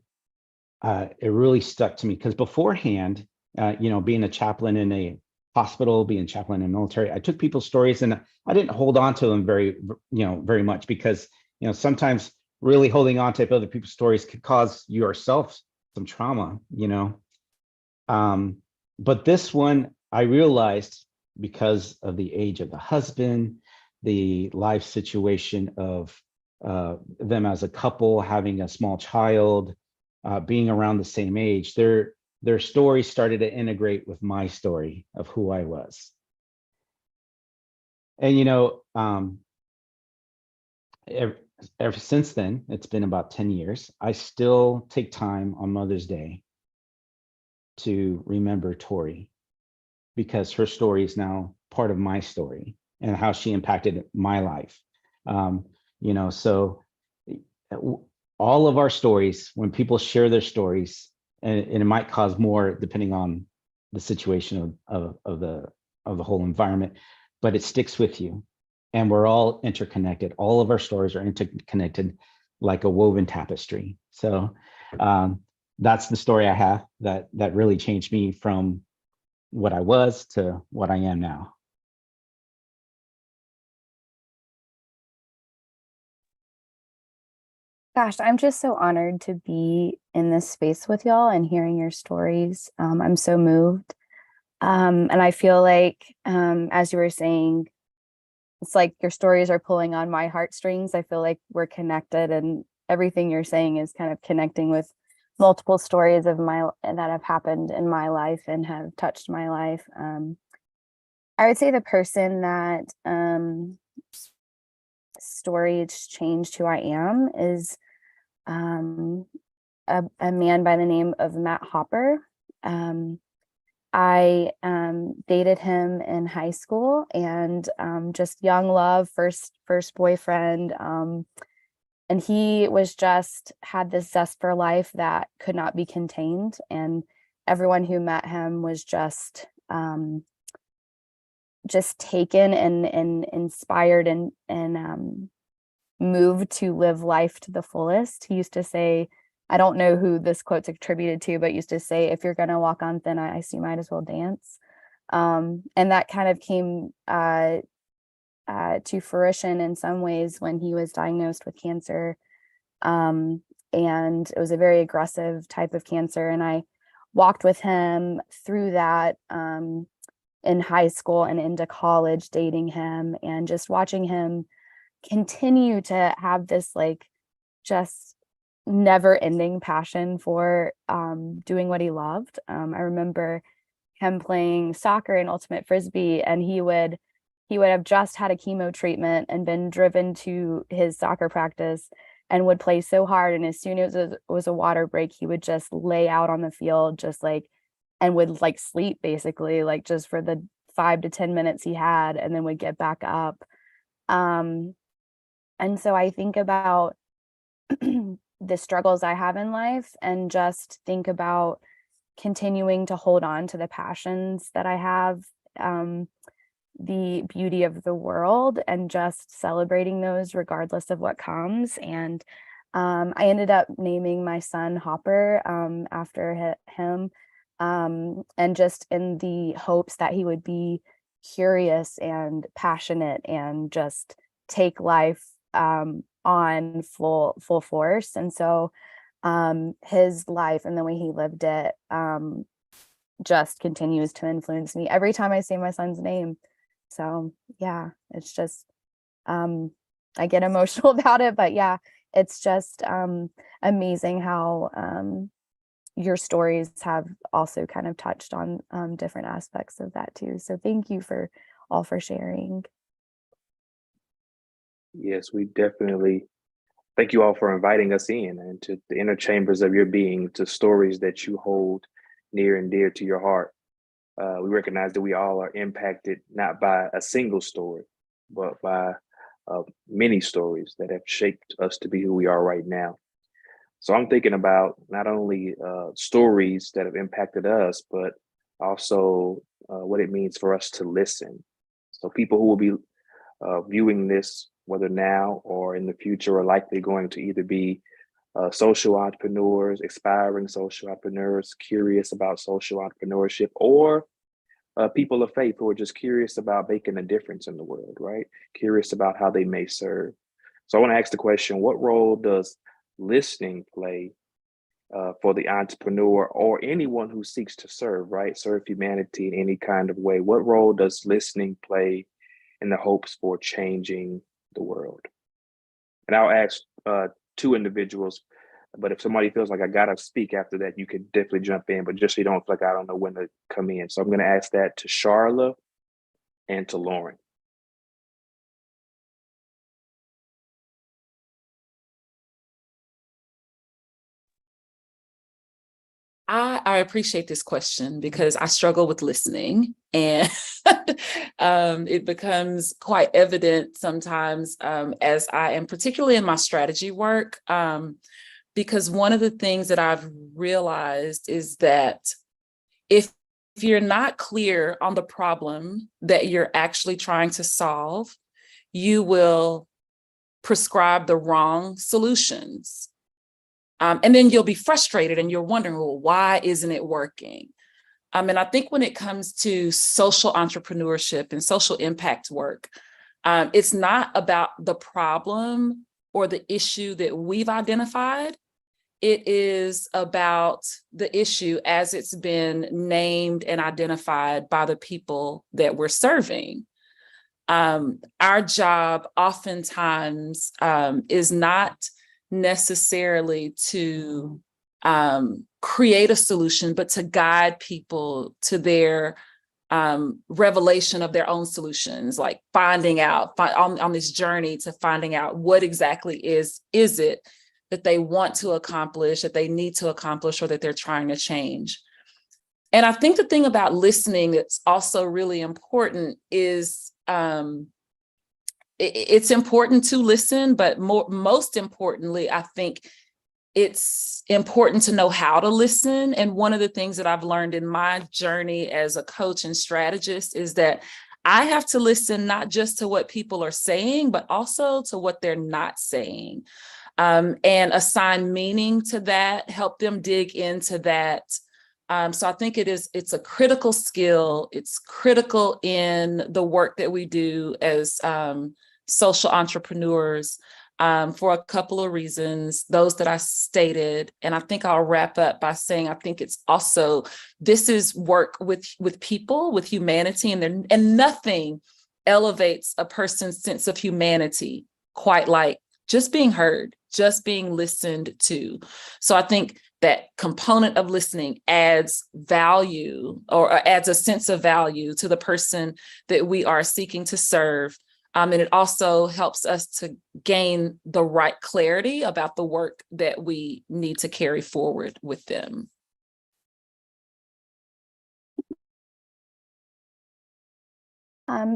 It really stuck to me, because beforehand, being a chaplain in a hospital, being a chaplain in the military, I took people's stories and I didn't hold on to them very much, because, sometimes really holding on to other people's stories could cause yourself some trauma, But this one, I realized, because of the age of the husband, the life situation of them as a couple, having a small child, being around the same age, their story started to integrate with my story of who I was. And ever since then, it's been about 10 years, I still take time on Mother's Day to remember Tori, because her story is now part of my story and how she impacted my life. So all of our stories, when people share their stories, and it might cause more depending on the situation of the whole environment, but it sticks with you. And we're all interconnected. All of our stories are interconnected like a woven tapestry. So that's the story I have that really changed me from what I was to what I am now. Gosh, I'm just so honored to be in this space with y'all and hearing your stories. I'm so moved. And I feel like, as you were saying, it's like your stories are pulling on my heartstrings. I feel like we're connected, and everything you're saying is kind of connecting with multiple stories that have happened in my life and have touched my life. I would say the person that story changed who I am is a man by the name of Matt Hopper. I dated him in high school, and just young love, first boyfriend. And he was had this zest for life that could not be contained. And everyone who met him was just taken and inspired and moved to live life to the fullest. He used to say, I don't know who this quote's attributed to, but used to say, if you're going to walk on thin ice, you might as well dance. And that kind of came to fruition in some ways when he was diagnosed with cancer. And it was a very aggressive type of cancer. And I walked with him through that in high school and into college, dating him and just watching him continue to have this like just never ending passion for doing what he loved. I remember him playing soccer and ultimate frisbee, and he would have just had a chemo treatment and been driven to his soccer practice and would play so hard. And as soon as it was a water break, he would just lay out on the field, just like, and would like sleep basically, like just for the 5 to 10 minutes he had, and then would get back up. And so I think about the struggles I have in life and just think about continuing to hold on to the passions that I have, the beauty of the world, and just celebrating those regardless of what comes. And I ended up naming my son Hopper after him, and just in the hopes that he would be curious and passionate and just take life on full force. And so his life and the way he lived it just continues to influence me every time I say my son's name. So yeah, it's just I get emotional about it, but yeah, it's just amazing how your stories have also kind of touched on different aspects of that too. So thank you for all for sharing. Yes, we definitely thank you all for inviting us in and to the inner chambers of your being, to stories that you hold near and dear to your heart. We recognize that we all are impacted not by a single story, but by many stories that have shaped us to be who we are right now. So I'm thinking about not only stories that have impacted us, but also what it means for us to listen. So people who will be viewing this, whether now or in the future, are likely going to either be social entrepreneurs, aspiring social entrepreneurs, curious about social entrepreneurship, or people of faith who are just curious about making a difference in the world, right? Curious about how they may serve. So I want to ask the question, what role does listening play for the entrepreneur or anyone who seeks to serve, right? Serve humanity in any kind of way. What role does listening play in the hopes for changing the world? And I'll ask two individuals, but if somebody feels like I gotta speak after that, you can definitely jump in, but just so you don't feel like I don't know when to come in. So I'm gonna ask that to Charla and to Lauren. I appreciate this question because I struggle with listening, and it becomes quite evident sometimes as I am, particularly in my strategy work, because one of the things that I've realized is that if you're not clear on the problem that you're actually trying to solve, you will prescribe the wrong solutions. And then you'll be frustrated and you're wondering, well, why isn't it working? And I think when it comes to social entrepreneurship and social impact work, it's not about the problem or the issue that we've identified. It is about the issue as it's been named and identified by the people that we're serving. Our job oftentimes is not necessarily to create a solution, but to guide people to their revelation of their own solutions, like finding out on this journey to finding out what exactly is it that they want to accomplish, that they need to accomplish, or that they're trying to change. And I think the thing about listening that's also really important is it's important to listen, but most importantly, I think it's important to know how to listen. And one of the things that I've learned in my journey as a coach and strategist is that I have to listen not just to what people are saying, but also to what they're not saying, and assign meaning to that, help them dig into that So I think it's a critical skill. It's critical in the work that we do as social entrepreneurs for a couple of reasons, those that I stated. And I think I'll wrap up by saying, I think it's also, this is work with people, with humanity, and nothing elevates a person's sense of humanity quite like just being heard, just being listened to. So I think that component of listening adds value or adds a sense of value to the person that we are seeking to serve. And it also helps us to gain the right clarity about the work that we need to carry forward with them.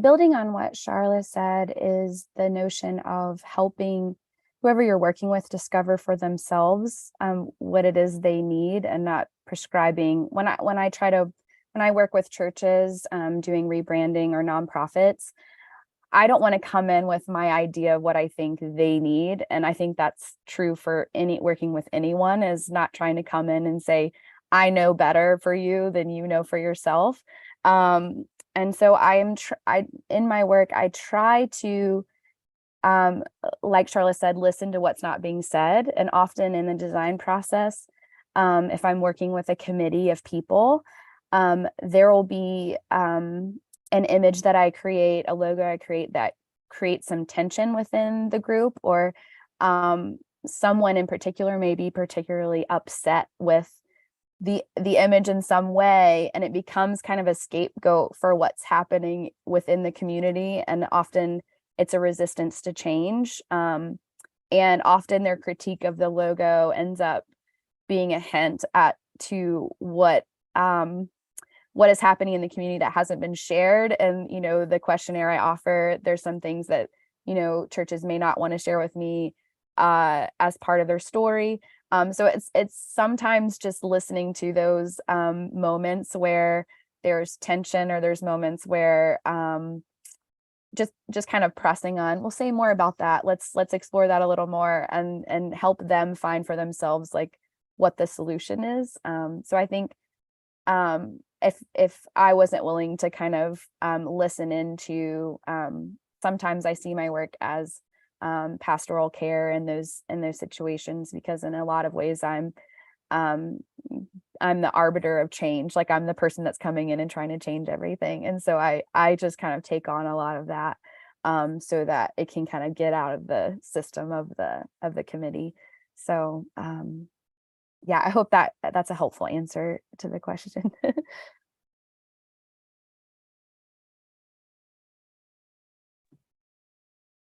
Building on what Charla said is the notion of helping whoever you're working with discover for themselves what it is they need, and not prescribing. When I work with churches doing rebranding or nonprofits, I don't want to come in with my idea of what I think they need. And I think that's true for working with anyone, is not trying to come in and say, I know better for you than you know for yourself. And so in my work, I try to, like Charla said, listen to what's not being said. And often in the design process, if I'm working with a committee of people, there will be an image that I create, a logo I create that creates some tension within the group, or someone in particular may be particularly upset with the image in some way, and it becomes kind of a scapegoat for what's happening within the community. And often it's a resistance to change. And often their critique of the logo ends up being a hint to what is happening in the community that hasn't been shared. And, the questionnaire I offer, there's some things that, churches may not want to share with me as part of their story. So it's sometimes just listening to those moments where there's tension, or there's moments where just kind of pressing on, we'll say more about that. Let's explore that a little more, and help them find for themselves like what the solution is. So I think if I wasn't willing to kind of listen into, sometimes I see my work as pastoral care in those situations, because in a lot of ways I'm the arbiter of change. Like, I'm the person that's coming in and trying to change everything. And so I just kind of take on a lot of that so that it can kind of get out of the system of the committee. So yeah, I hope that's a helpful answer to the question. I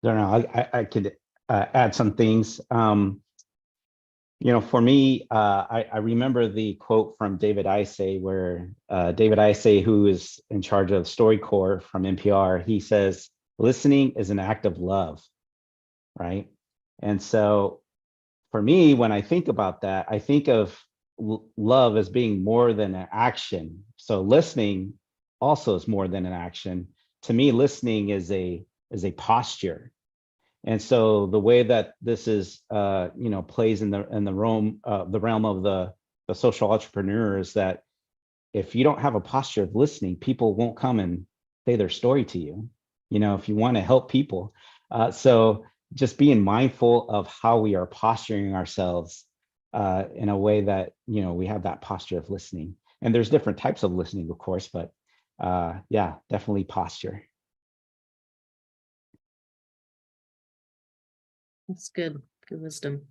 don't know. I could add some things. For me, I remember the quote from David Isay, where David Isay, who is in charge of StoryCorps from NPR, he says, listening is an act of love, right? And so for me, when I think about that, I think of love as being more than an action. So listening also is more than an action. To me, listening is a posture. And so the way that this is, plays in the realm of the social entrepreneur is that if you don't have a posture of listening, people won't come and say their story to you. If you want to help people, so just being mindful of how we are posturing ourselves in a way that we have that posture of listening. And there's different types of listening, of course, but yeah, definitely posture. That's good wisdom.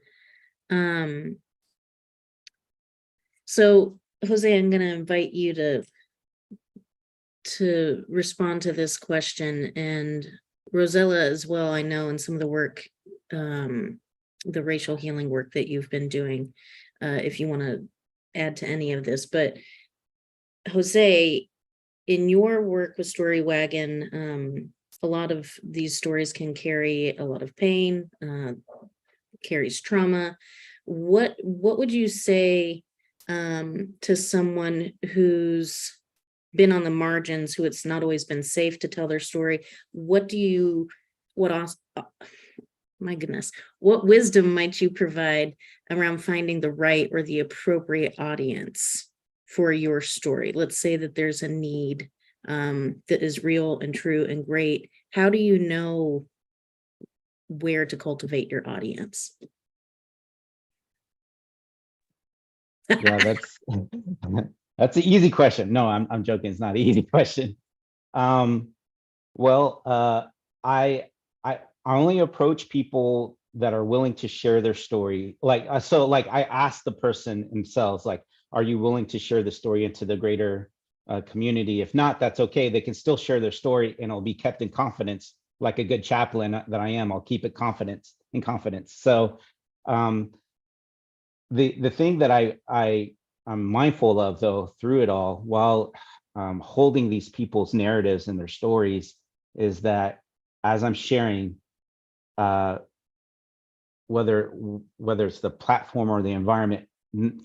So Jose, I'm going to invite you to respond to this question, and Rosella as well. I know in some of the work, the racial healing work that you've been doing, if you want to add to any of this. But Jose, in your work with Story Wagon, a lot of these stories can carry a lot of pain, carries trauma. What would you say to someone who's been on the margins, who it's not always been safe to tell their story? What wisdom might you provide around finding the right or the appropriate audience for your story? Let's say that there's a need that is real and true and great. How do you know where to cultivate your audience? Yeah, that's an easy question. No, I'm joking. It's not an easy question. Well, I only approach people that are willing to share their story. Like, I asked the person themselves, like, are you willing to share the story into the greater community? If not, that's okay. They can still share their story and it'll be kept in confidence. Like a good chaplain that I am, I'll keep it in confidence. So the thing that I'm mindful of, though, through it all, while holding these people's narratives and their stories, is that as I'm sharing, whether it's the platform or the environment,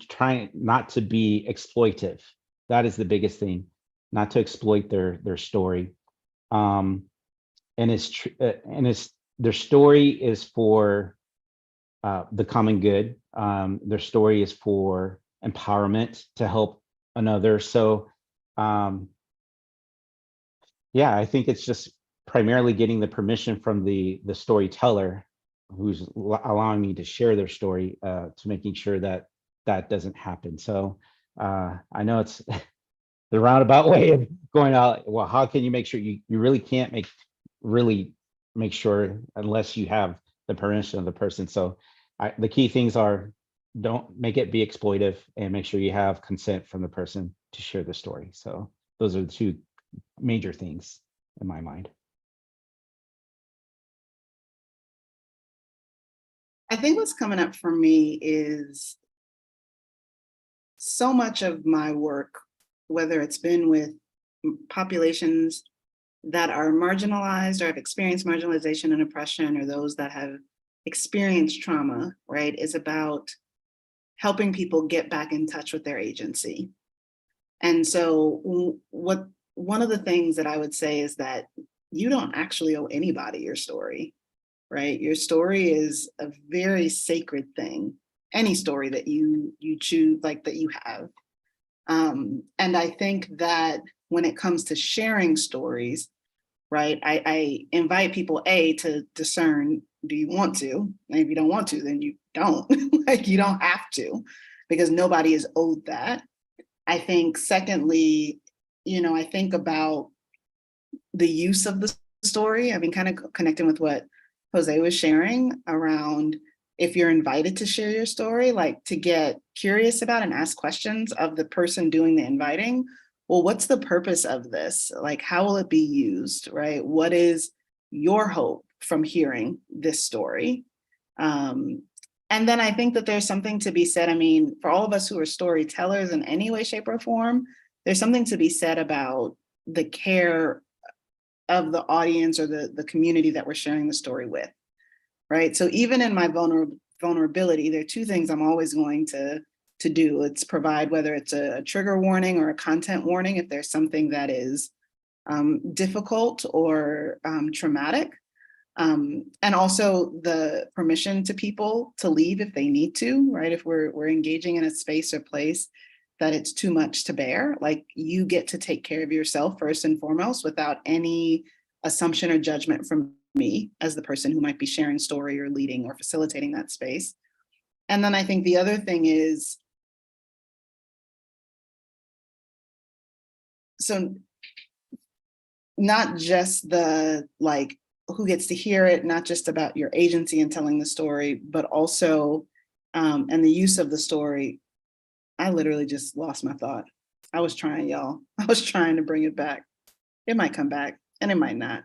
trying not to be exploitive. That is the biggest thing, not to exploit their story. And their story is for the common good. Their story is for empowerment to help another. So, yeah, I think it's just primarily getting the permission from the storyteller who's allowing me to share their story, to making sure that that doesn't happen. So I know it's the roundabout way of going out. Well, how can you make sure you really can't make sure unless you have the permission of the person. So the key things are, don't make it be exploitive, and make sure you have consent from the person to share the story. So those are the two major things in my mind. I think what's coming up for me is so much of my work, whether it's been with populations that are marginalized or have experienced marginalization and oppression, or those that have experienced trauma, right, is about helping people get back in touch with their agency. And so one of the things that I would say is that you don't actually owe anybody your story, right? Your story is a very sacred thing. Any story that you choose, like that you have. And I think that when it comes to sharing stories, right, I invite people, to discern, do you want to? And if you don't want to, then you don't. Like, you don't have to, because nobody is owed that. I think secondly, I think about the use of the story. I mean, kind of connecting with what Jose was sharing around, if you're invited to share your story, like to get curious about and ask questions of the person doing the inviting. Well, what's the purpose of this? Like, how will it be used, right? What is your hope from hearing this story? And then I think that there's something to be said. I mean, for all of us who are storytellers in any way, shape, or form, there's something to be said about the care of the audience or the community that we're sharing the story with, right? So even in my vulnerability, there are two things I'm always going to do. It's provide, whether it's a trigger warning or a content warning, if there's something that is difficult or traumatic. And also the permission to people to leave if they need to, right? If we're engaging in a space or place that it's too much to bear, like, you get to take care of yourself first and foremost, without any assumption or judgment from me as the person who might be sharing story or leading or facilitating that space. And then I think the other thing is, so not just the, like, who gets to hear it, not just about your agency and telling the story, but also, and the use of the story. I literally just lost my thought. I was trying, y'all. I was trying to bring it back. It might come back and it might not.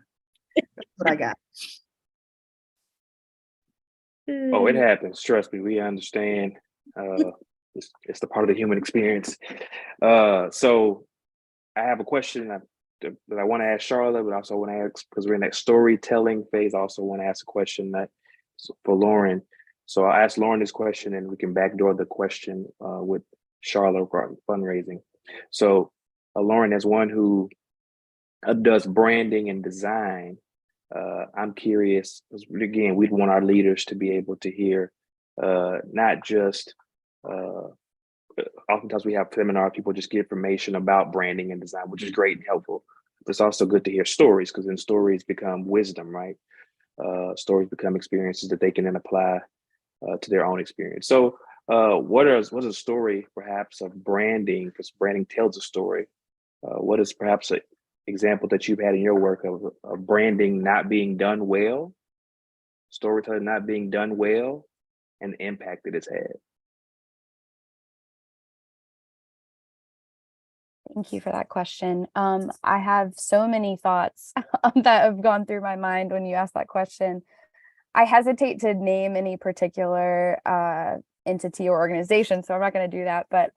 That's what I got. Oh, it happens. Trust me, we understand. It's the part of the human experience. So I have a question that I want to ask Charlotte, but also want to ask, because we're in that storytelling phase, I also want to ask a question that for Lauren. So I'll ask Lauren this question and we can backdoor the question with Charlotte regarding fundraising. So Lauren, as one who does branding and design, I'm curious, again, we'd want our leaders to be able to hear not just oftentimes we have seminars, people just get information about branding and design, which is great and helpful. But it's also good to hear stories, because then stories become wisdom, right? Stories become experiences that they can then apply to their own experience. So what's a story perhaps of branding? Because branding tells a story. What is perhaps an example that you've had in your work of branding not being done well, storytelling not being done well, and the impact that it's had? Thank you for that question. I have so many thoughts that have gone through my mind when you asked that question. I hesitate to name any particular entity or organization, so I'm not going to do that. But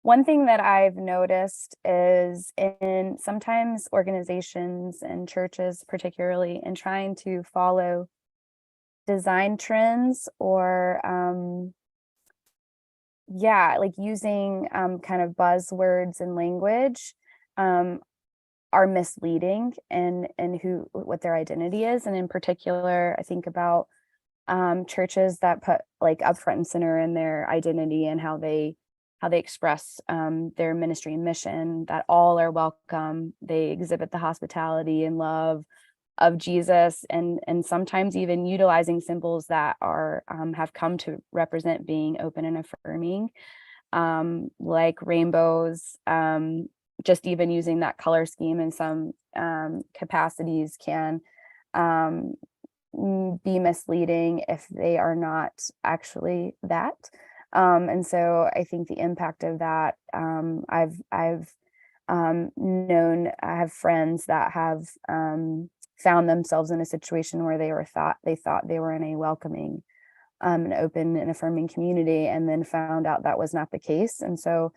one thing that I've noticed is in sometimes organizations and churches, particularly in trying to follow design trends or like using kind of buzzwords and language are misleading and what their identity is. And in particular, I think about churches that put like up front and center in their identity and how they express their ministry and mission, that all are welcome. They exhibit the hospitality and love of Jesus, and sometimes even utilizing symbols that are have come to represent being open and affirming, like rainbows. Just even using that color scheme in some capacities can be misleading if they are not actually that. And so I think the impact of that, I've known, I have friends that have found themselves in a situation where they thought they were in a welcoming, an open and affirming community, and then found out that was not the case. And so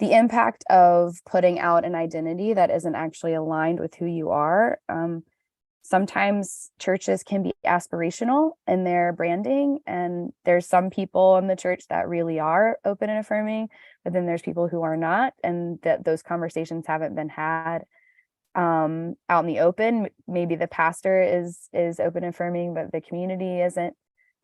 the impact of putting out an identity that isn't actually aligned with who you are. Sometimes churches can be aspirational in their branding, and there's some people in the church that really are open and affirming, but then there's people who are not, and that those conversations haven't been had out in the open. Maybe the pastor is open and affirming, but the community isn't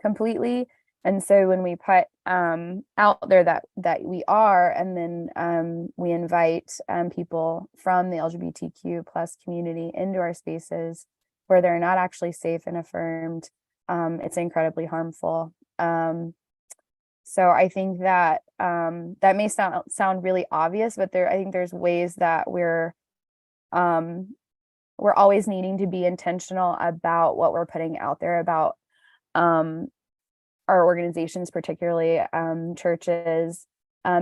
completely. And so when we put out there that we are, and then we invite people from the LGBTQ plus community into our spaces where they're not actually safe and affirmed, it's incredibly harmful. So I think that that may sound really obvious, but I think there's ways that we're always needing to be intentional about what we're putting out there about our organizations, particularly churches,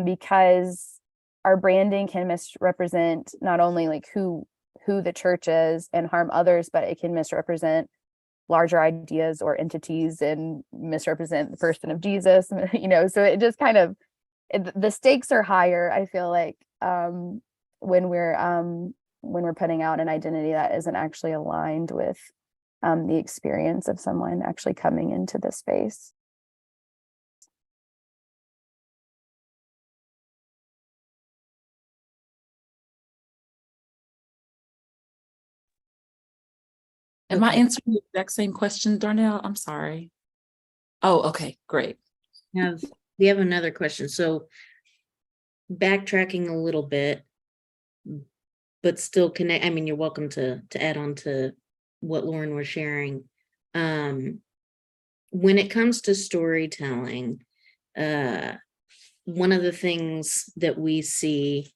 because our branding can misrepresent not only like who the church is and harm others, but it can misrepresent larger ideas or entities and misrepresent the person of Jesus, so it just kind of, the stakes are higher, I feel like, when we're putting out an identity that isn't actually aligned with the experience of someone actually coming into the space. Am I answering the exact same question, Darnell? I'm sorry. Oh, okay, great. We have another question. So backtracking a little bit, but still connect. I mean, you're welcome to add on to what Lauren was sharing. When it comes to storytelling, one of the things that we see,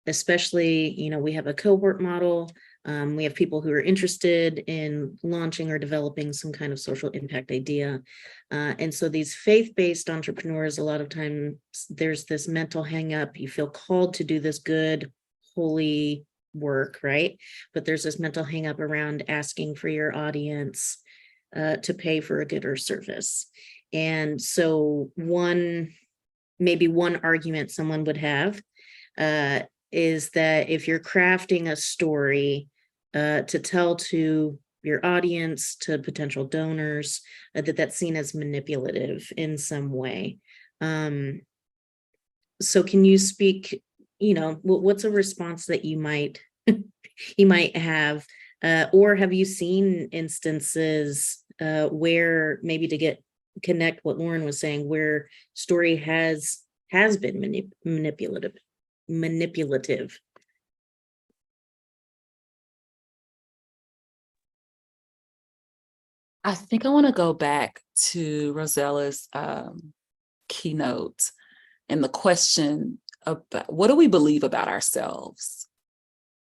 especially, we have a cohort model. We have people who are interested in launching or developing some kind of social impact idea. And so these faith-based entrepreneurs, a lot of times there's this mental hang up. You feel called to do this good, holy work, right? But there's this mental hang up around asking for your audience to pay for a good or service. And so maybe one argument someone would have is that if you're crafting a story to tell to your audience, to potential donors, that's seen as manipulative in some way. So can you speak, what's a response that you might have, or have you seen instances where maybe to connect what Lauren was saying, where story has has been manipulative. I think I want to go back to Rosella's keynote and the question about what do we believe about ourselves?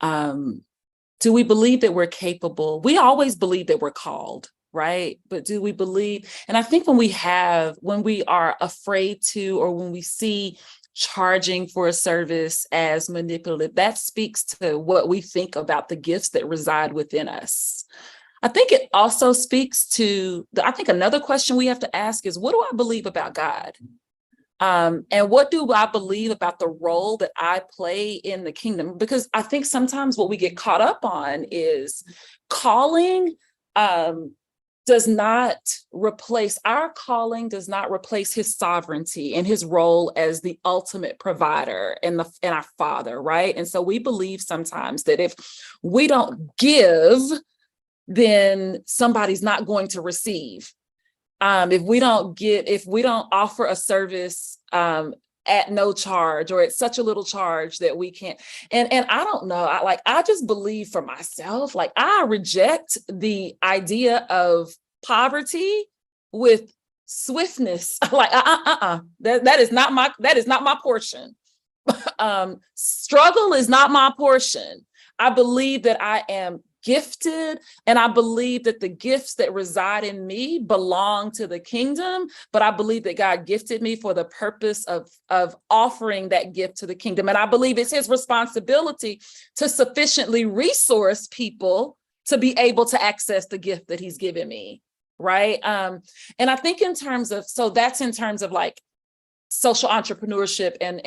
Do we believe that we're capable? We always believe that we're called, right? But do we believe? And I think when we are afraid to, or when we see charging for a service as manipulative, that speaks to what we think about the gifts that reside within us. I think it also speaks to, I think another question we have to ask is, what do I believe about God? And what do I believe about the role that I play in the kingdom? Because I think sometimes what we get caught up on is calling does not replace his sovereignty and his role as the ultimate provider and our father, right? And so we believe sometimes that if we don't give, then somebody's not going to receive. If we don't offer a service at no charge or at such a little charge that we can't, and I don't know, I just believe for myself, like I reject the idea of poverty with swiftness. Like that is not my portion. Struggle is not my portion. I believe that I am gifted, and I believe that the gifts that reside in me belong to the kingdom, but I believe that God gifted me for the purpose of offering that gift to the kingdom. And I believe it's his responsibility to sufficiently resource people to be able to access the gift that he's given me, right? And I think that's in terms of like social entrepreneurship and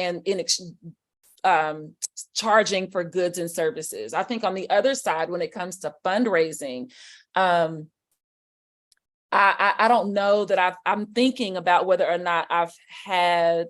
charging for goods and services. I think on the other side, when it comes to fundraising, I don't know that I'm thinking about whether or not I've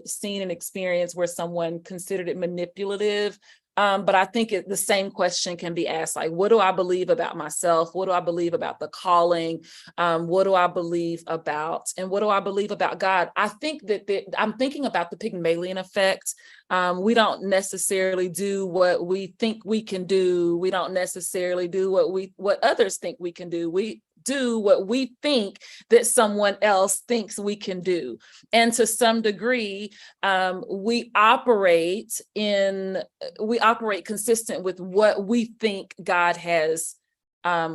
seen an experience where someone considered it manipulative. But I think the same question can be asked, like, what do I believe about myself? What do I believe about the calling? What do I believe about, and what do I believe about God? I think that I'm thinking about the Pygmalion effect. We don't necessarily do what we think we can do. We don't necessarily do what others think we can do. We do what we think that someone else thinks we can do. And to some degree, we operate consistent with what we think God has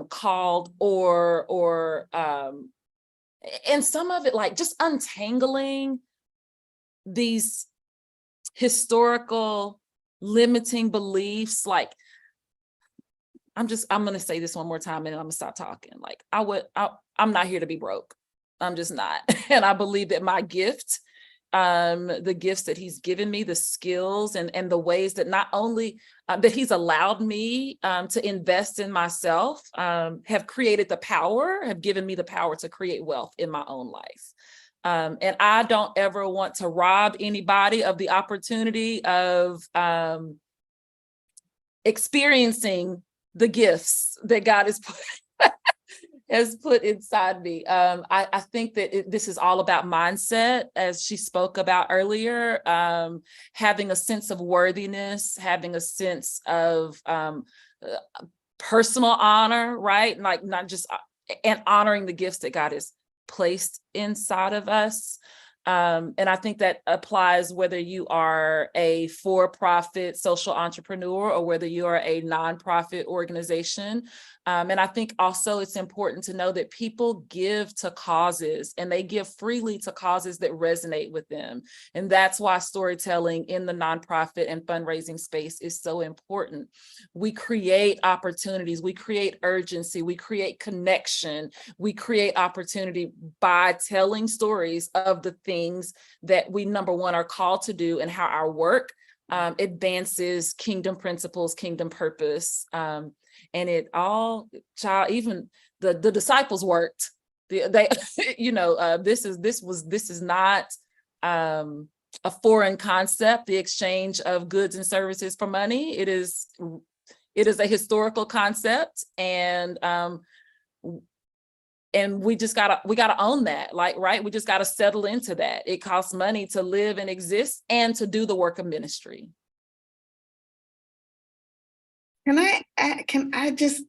called, or and some of it, like just untangling these historical limiting beliefs. Like, I'm going to say this one more time and I'm going to stop talking. Like, I'm not here to be broke. I'm just not. And I believe that my gift, the gifts that he's given me, the skills and the ways that not only that he's allowed me to invest in myself, have given me the power to create wealth in my own life. And I don't ever want to rob anybody of the opportunity of experiencing the gifts that God has put inside me. I think that this is all about mindset, as she spoke about earlier, having a sense of worthiness, having a sense of personal honor, right? Like not just, and honoring the gifts that God has placed inside of us. And I think that applies whether you are a for-profit social entrepreneur or whether you are a nonprofit organization. And I think also it's important to know that people give to causes, and they give freely to causes that resonate with them. And that's why storytelling in the nonprofit and fundraising space is so important. We create opportunities, we create urgency, we create connection, we create opportunity by telling stories of the things that we, number one, are called to do, and how our work advances kingdom principles, kingdom purpose. And it all, even the disciples worked. This is not a foreign concept. The exchange of goods and services for money. It is a historical concept, and And we gotta own that, like, right? We just gotta settle into that. It costs money to live and exist and to do the work of ministry. Can I just,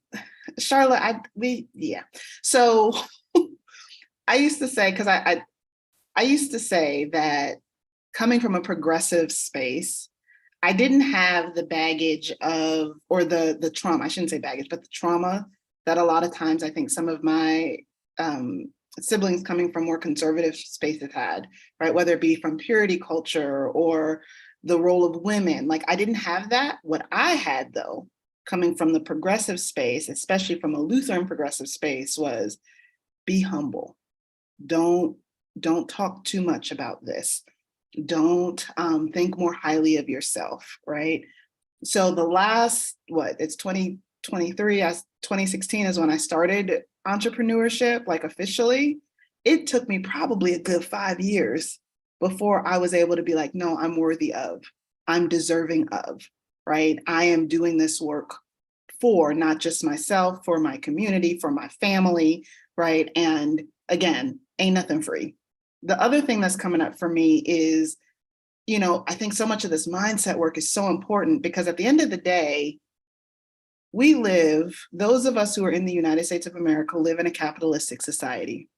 Charlotte, yeah. So I used to say, because I used to say that coming from a progressive space, I didn't have the baggage of, or the trauma, I shouldn't say baggage, but the trauma that a lot of times I think some of my siblings coming from more conservative spaces had, right? Whether it be from purity culture or the role of women. Like, I didn't have that. What I had, though, coming from the progressive space, especially from a Lutheran progressive space, was be humble. Don't talk too much about this. Don't think more highly of yourself, right? So the last, it's 2023, 2016 is when I started entrepreneurship, like officially. It took me probably a good 5 years before I was able to be like, no, I'm worthy of, I'm deserving of, right? I am doing this work for not just myself, for my community, for my family, right? And again, ain't nothing free. The other thing that's coming up for me is, I think so much of this mindset work is so important because at the end of the day, those of us who are in the United States of America live in a capitalistic society.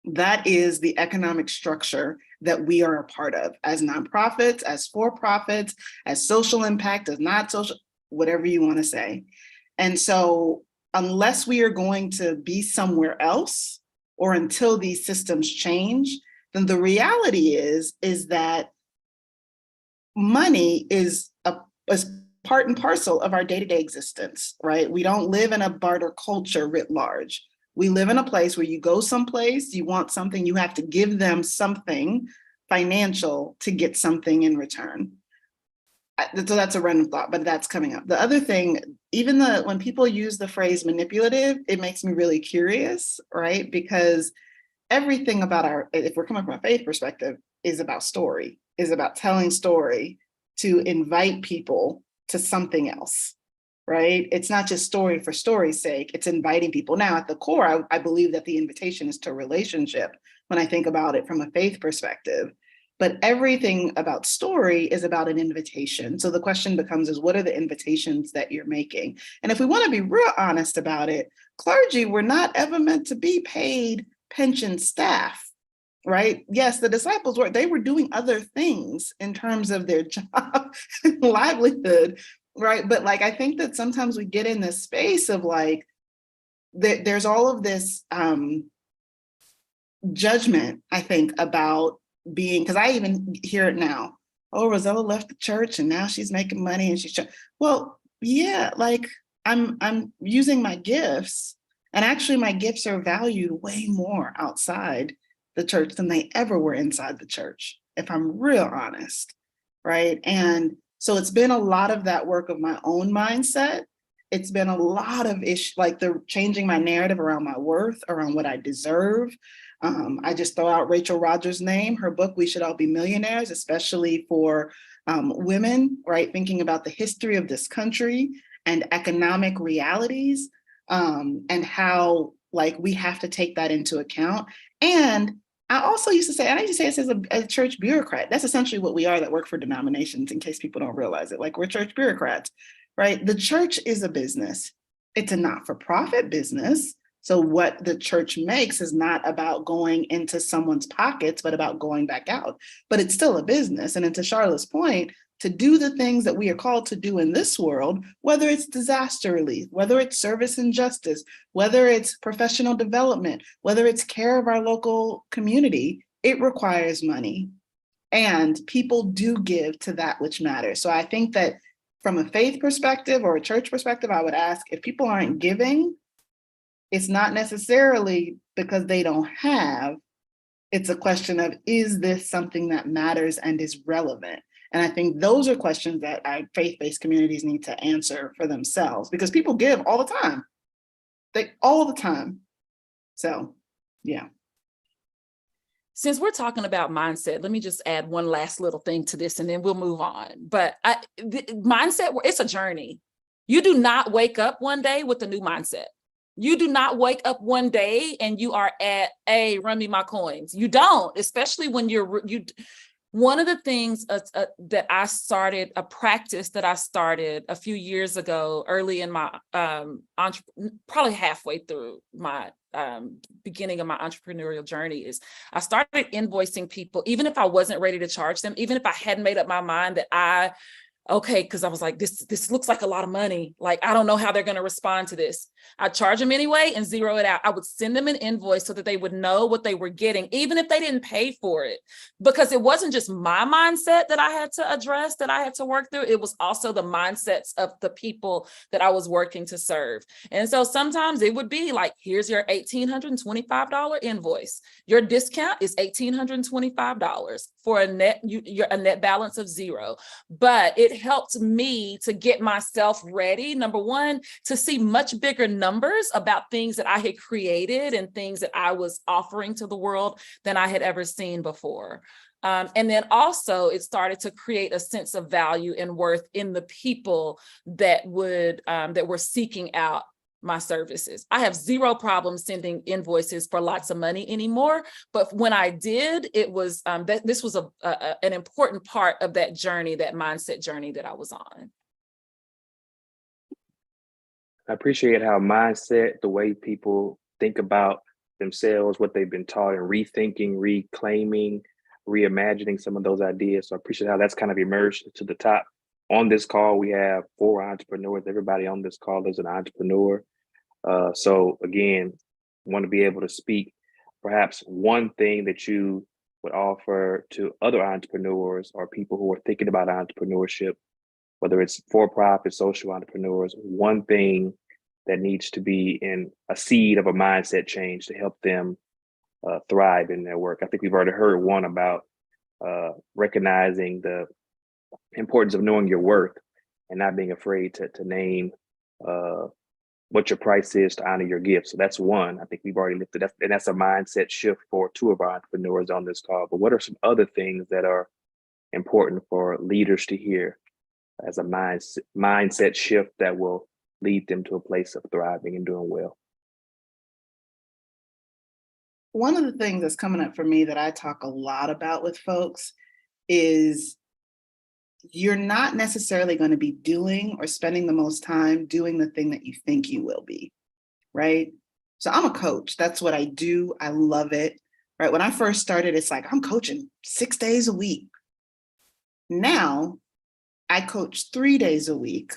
That is the economic structure that we are a part of as nonprofits, as for-profits, as social impact, as not social, whatever you want to say. And so unless we are going to be somewhere else, or until these systems change, then the reality is that money is part and parcel of our day-to-day existence, right? We don't live in a barter culture writ large. We live in a place where you go someplace, you want something, you have to give them something financial to get something in return. So that's a random thought, but that's coming up. The other thing, when people use the phrase manipulative, it makes me really curious, right? Because everything about if we're coming from a faith perspective, is about story, is about telling story to invite people to something else, right? It's not just story for story's sake, it's inviting people. Now, at the core, I believe that the invitation is to relationship when I think about it from a faith perspective. But everything about story is about an invitation. So the question becomes what are the invitations that you're making? And if we want to be real honest about it, clergy were not ever meant to be paid pension staff, right? Yes, the disciples they were doing other things in terms of their job and livelihood, right? But like, I think that sometimes we get in this space of like, there's all of this judgment, I think, about being, because I even hear it now. Oh, Rosella left the church and now she's making money and she's, well, yeah, like I'm using my gifts, and actually my gifts are valued way more outside the church than they ever were inside the church, if I'm real honest, right? And so it's been a lot of that work of my own mindset. It's been a lot of like the changing my narrative around my worth, around what I deserve. I just throw out Rachel Rogers' name, her book, We Should All Be Millionaires, especially for women, right? Thinking about the history of this country and economic realities, and how like we have to take that into account. And I also used to say, and I used to say this as a church bureaucrat, that's essentially what we are that work for denominations, in case people don't realize it, like we're church bureaucrats, right? The church is a business. It's a not-for-profit business. So what the church makes is not about going into someone's pockets, but about going back out. But it's still a business. And to Charlotte's point, to do the things that we are called to do in this world, whether it's disaster relief, whether it's service and justice, whether it's professional development, whether it's care of our local community, it requires money. And people do give to that which matters. So I think that from a faith perspective or a church perspective, I would ask, if people aren't giving, it's not necessarily because they don't have. It's a question of, is this something that matters and is relevant? And I think those are questions that our faith-based communities need to answer for themselves, because people give all the time. All the time. So, yeah. Since we're talking about mindset, let me just add one last little thing to this and then we'll move on. But mindset, it's a journey. You do not wake up one day with a new mindset. You do not wake up one day and you are at, hey, run me my coins. You don't, especially when one of the things that I started, a practice that I started a few years ago, early in my, probably halfway through my beginning of my entrepreneurial journey, is I started invoicing people, even if I wasn't ready to charge them, even if I hadn't made up my mind that okay, because I was like, this looks like a lot of money. Like, I don't know how they're going to respond to this. I'd charge them anyway and zero it out. I would send them an invoice so that they would know what they were getting, even if they didn't pay for it, because it wasn't just my mindset that I had to address, that I had to work through. It was also the mindsets of the people that I was working to serve. And so sometimes it would be like, here's your $1,825 invoice. Your discount is $1,825 for a net balance of zero. But it helped me to get myself ready, number one, to see much bigger numbers about things that I had created and things that I was offering to the world than I had ever seen before. And then also it started to create a sense of value and worth in the people that were seeking out my services. I have zero problem sending invoices for lots of money anymore. But when I did, it was this was an important part of that journey, that mindset journey that I was on. I appreciate how mindset, the way people think about themselves, what they've been taught, and rethinking, reclaiming, reimagining some of those ideas. So I appreciate how that's kind of emerged to the top. On this call, we have 4 entrepreneurs. Everybody on this call is an entrepreneur. So again, want to be able to speak perhaps one thing that you would offer to other entrepreneurs or people who are thinking about entrepreneurship, whether it's for-profit, social entrepreneurs, one thing that needs to be in a seed of a mindset change to help them thrive in their work. I think we've already heard one about recognizing the importance of knowing your worth and not being afraid to name what your price is to honor your gift. So that's one. I think we've already lifted that, and that's a mindset shift for 2 of our entrepreneurs on this call. But what are some other things that are important for leaders to hear as a mindset shift that will lead them to a place of thriving and doing well? One of the things that's coming up for me that I talk a lot about with folks is you're not necessarily going to be doing or spending the most time doing the thing that you think you will be, right? So I'm a coach. That's what I do. I love it, right? When I first started, it's like, I'm coaching 6 days a week. Now I coach 3 days a week,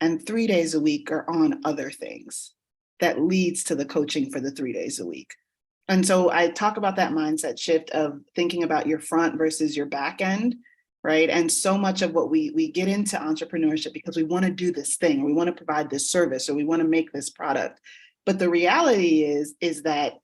and 3 days a week are on other things that leads to the coaching for the 3 days a week. And so I talk about that mindset shift of thinking about your front versus your back end, right? And so much of what we get into entrepreneurship because we want to do this thing, we want to provide this service, or we want to make this product. But the reality is that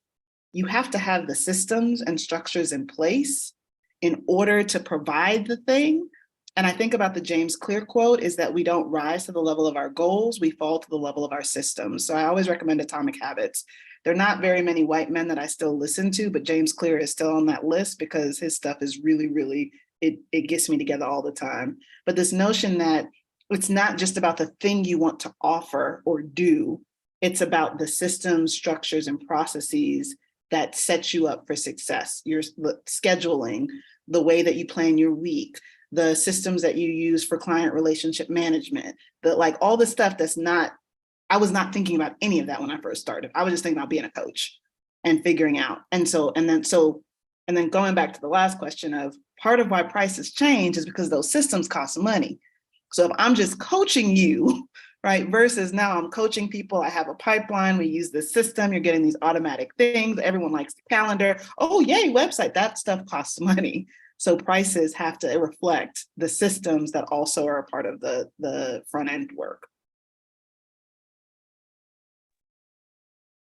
you have to have the systems and structures in place in order to provide the thing. And I think about the James Clear quote is that we don't rise to the level of our goals, we fall to the level of our systems. So I always recommend Atomic Habits. There are not very many white men that I still listen to, but James Clear is still on that list because his stuff is really, really, it gets me together all the time. But this notion that it's not just about the thing you want to offer or do, it's about the systems, structures, and processes that set you up for success. Your scheduling, the way that you plan your week, the systems that you use for client relationship management, like all the stuff that's not, I was not thinking about any of that when I first started. I was just thinking about being a coach and figuring out. And then going back to the last question of part of why prices change is because those systems cost money. So if I'm just coaching you, right, versus now I'm coaching people, I have a pipeline, we use this system, you're getting these automatic things, everyone likes the calendar. Oh, yay, website, that stuff costs money. So prices have to reflect the systems that also are a part of the front end work.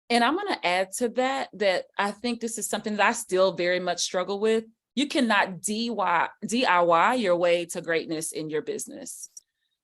And I'm going to add to that I think this is something that I still very much struggle with. You cannot DIY your way to greatness in your business.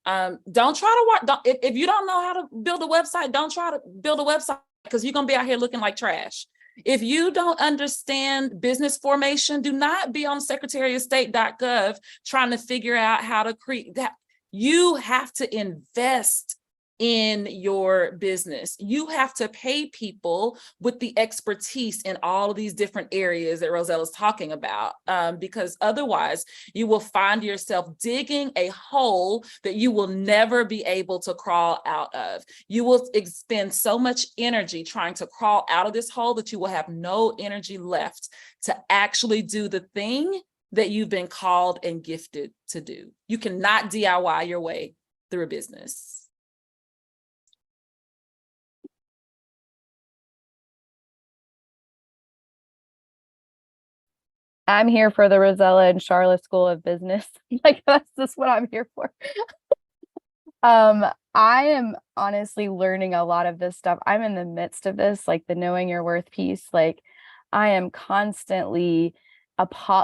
Don't try to if you don't know how to build a website, don't try to build a website because you're going to be out here looking like trash. If you don't understand business formation, do not be on secretaryofstate.gov trying to figure out how to create that. You have to invest in your business. You have to pay people with the expertise in all of these different areas that Rosella's talking about, because otherwise you will find yourself digging a hole that you will never be able to crawl out of. You will expend so much energy trying to crawl out of this hole that you will have no energy left to actually do the thing that you've been called and gifted to do. You cannot DIY your way through a business. I'm here for the Rosella and Charlotte School of Business. Like, that's just what I'm here for. I am honestly learning a lot of this stuff. I'm in the midst of this, like the knowing your worth piece. Like, I am constantly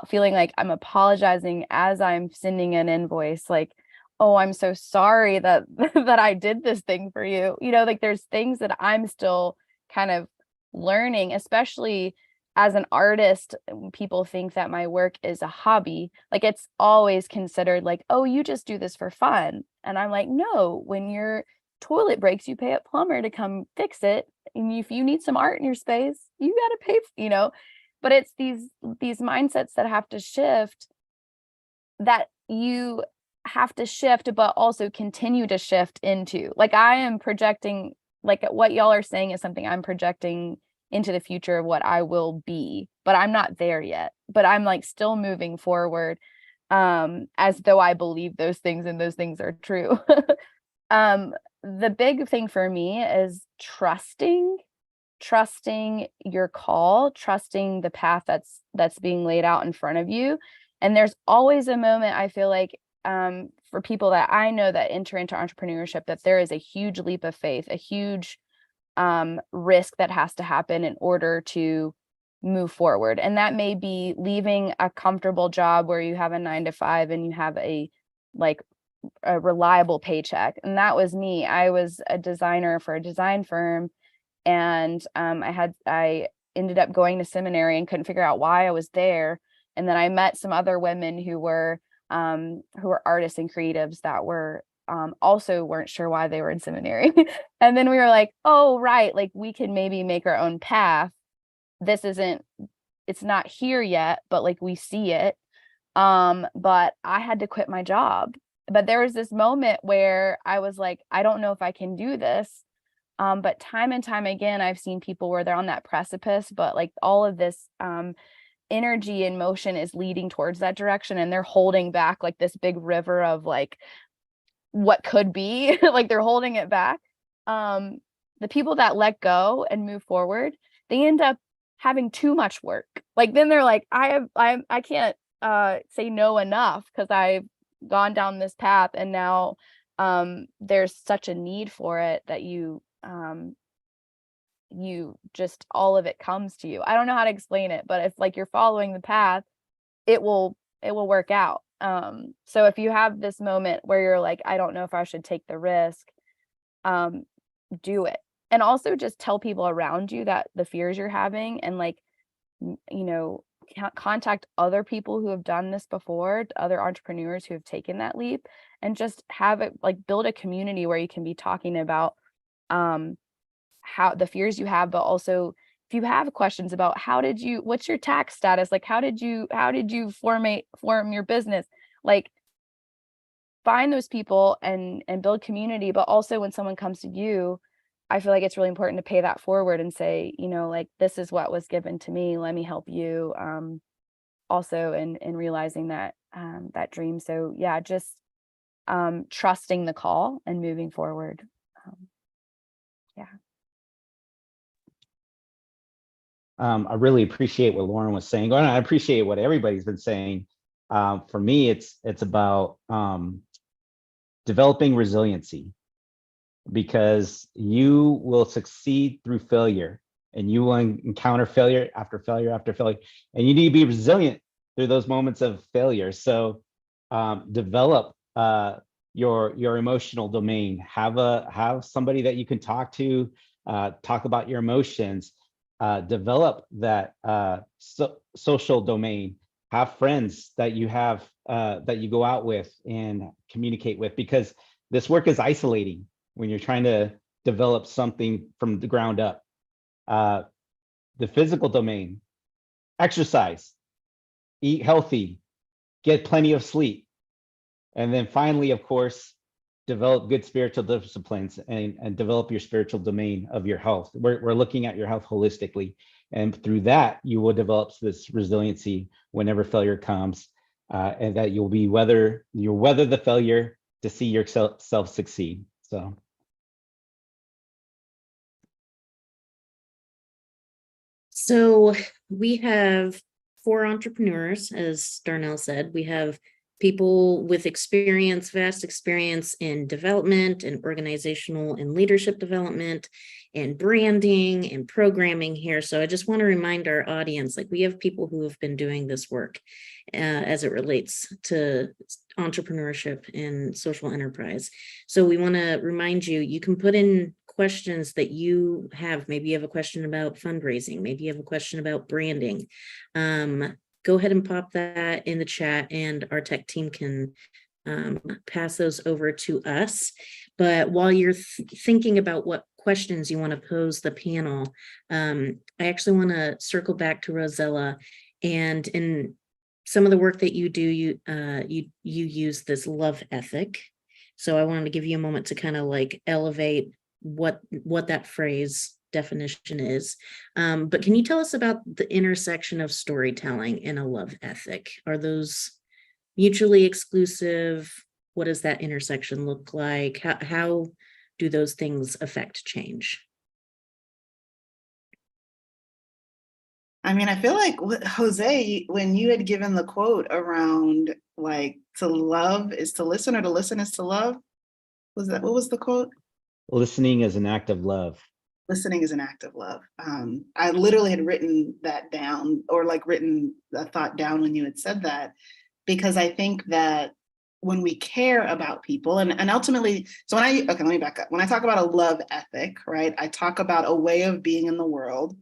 feeling like I'm apologizing as I'm sending an invoice. Like, oh, I'm so sorry that that I did this thing for you. You know, like there's things that I'm still kind of learning, especially as an artist. People think that my work is a hobby. Like, it's always considered like, oh, you just do this for fun. And I'm like, no, when your toilet breaks, you pay a plumber to come fix it. And if you need some art in your space, you got to pay, you know. But it's these mindsets that have to shift, that you have to shift, but also continue to shift into. Like, I am projecting, like what y'all are saying is something I'm projecting into the future of what I will be, but I'm not there yet. But I'm like still moving forward, as though I believe those things and those things are true. The big thing for me is trusting your call, trusting the path that's being laid out in front of you. And there's always a moment, I feel like, for people that I know that enter into entrepreneurship, that there is a huge leap of faith, a huge risk that has to happen in order to move forward. And that may be leaving a comfortable job where you have a 9-to-5 and you have a reliable paycheck. And that was me. I was a designer for a design firm, and I ended up going to seminary and couldn't figure out why I was there. And then I met some other women who were artists and creatives that were also weren't sure why they were in seminary. And then we were like, oh, right, like we can maybe make our own path. It's not here yet, but like we see it. But I had to quit my job. But there was this moment where I was like, I don't know if I can do this. But time and time again, I've seen people where they're on that precipice, but like all of this energy and motion is leading towards that direction, and they're holding back like this big river of like what could be. Like they're holding it back. The people that let go and move forward, they end up having too much work. Like then they're like, I can't say no enough because I've gone down this path, and now there's such a need for it that you just, all of it comes to you. I don't know how to explain it, but if like you're following the path, it will work out. So if you have this moment where you're like, I don't know if I should take the risk, do it. And also just tell people around you that the fears you're having, and like, you know, contact other people who have done this before, other entrepreneurs who have taken that leap, and just have it like build a community where you can be talking about how the fears you have, but also if you have questions about what's your tax status, like how did you form your business, like find those people and build community. But also when someone comes to you, I feel like it's really important to pay that forward and say, you know, like, this is what was given to me, let me help you, also in realizing that that dream. So yeah, just trusting the call and moving forward. Yeah. I really appreciate what Lauren was saying. And I appreciate what everybody's been saying. For me, it's about developing resiliency, because you will succeed through failure, and you will encounter failure after failure after failure, and you need to be resilient through those moments of failure. So develop your emotional domain. Have somebody that you can talk to, talk about your emotions. Develop that social domain. Have friends that you have that you go out with and communicate with, because this work is isolating. when you're trying to develop something from the ground up. The physical domain, exercise, eat healthy, get plenty of sleep. And then finally, of course, develop good spiritual disciplines and develop your spiritual domain of your health. We're looking at your health holistically. And through that, you will develop this resiliency whenever failure comes, and that you'll weather the failure to see yourself succeed. So. So we have 4 entrepreneurs, as Darnell said. We have people with experience, vast experience in development and organizational and leadership development and branding and programming here. So I just want to remind our audience, like, we have people who have been doing this work as it relates to entrepreneurship and social enterprise. So we want to remind you, you can put in questions that you have. Maybe you have a question about fundraising. Maybe you have a question about branding. Go ahead and pop that in the chat, and our tech team can pass those over to us. But while you're thinking about what questions you want to pose the panel, I actually want to circle back to Rosella, and in some of the work that you do, you use this love ethic. So I wanted to give you a moment to kind of like elevate what that phrase definition is. But can you tell us about the intersection of storytelling and a love ethic? Are those mutually exclusive? What does that intersection look like? How do those things affect change? I mean, I feel like Jose, when you had given the quote around like to love is to listen, or to listen is to love, what was the quote? Listening is an act of love. Listening is an act of love. I literally had written that down, or like written a thought down when you had said that, because I think that when we care about people and ultimately, so let me back up. When I talk about a love ethic, right, I talk about a way of being in the world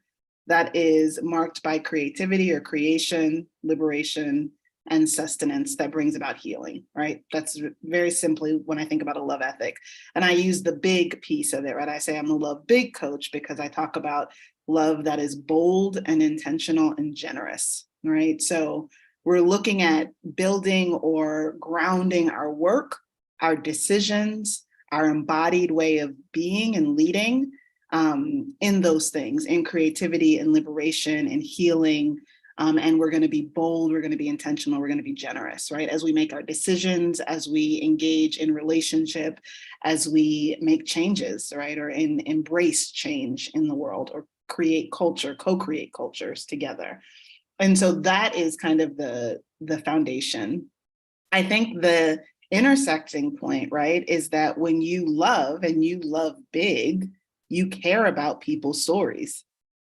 that is marked by creativity or creation, liberation, and sustenance that brings about healing, right? That's very simply when I think about a love ethic. And I use the big piece of it, right? I say I'm the love big coach because I talk about love that is bold and intentional and generous, right? So we're looking at building or grounding our work, our decisions, our embodied way of being and leading in those things, in creativity and liberation and healing. And we're going to be bold, we're going to be intentional, we're going to be generous, right? As we make our decisions, as we engage in relationship, as we make changes, right? Or embrace change in the world, or create culture, co-create cultures together. And so that is kind of the foundation. I think the intersecting point, right, is that when you love and you love big, you care about people's stories.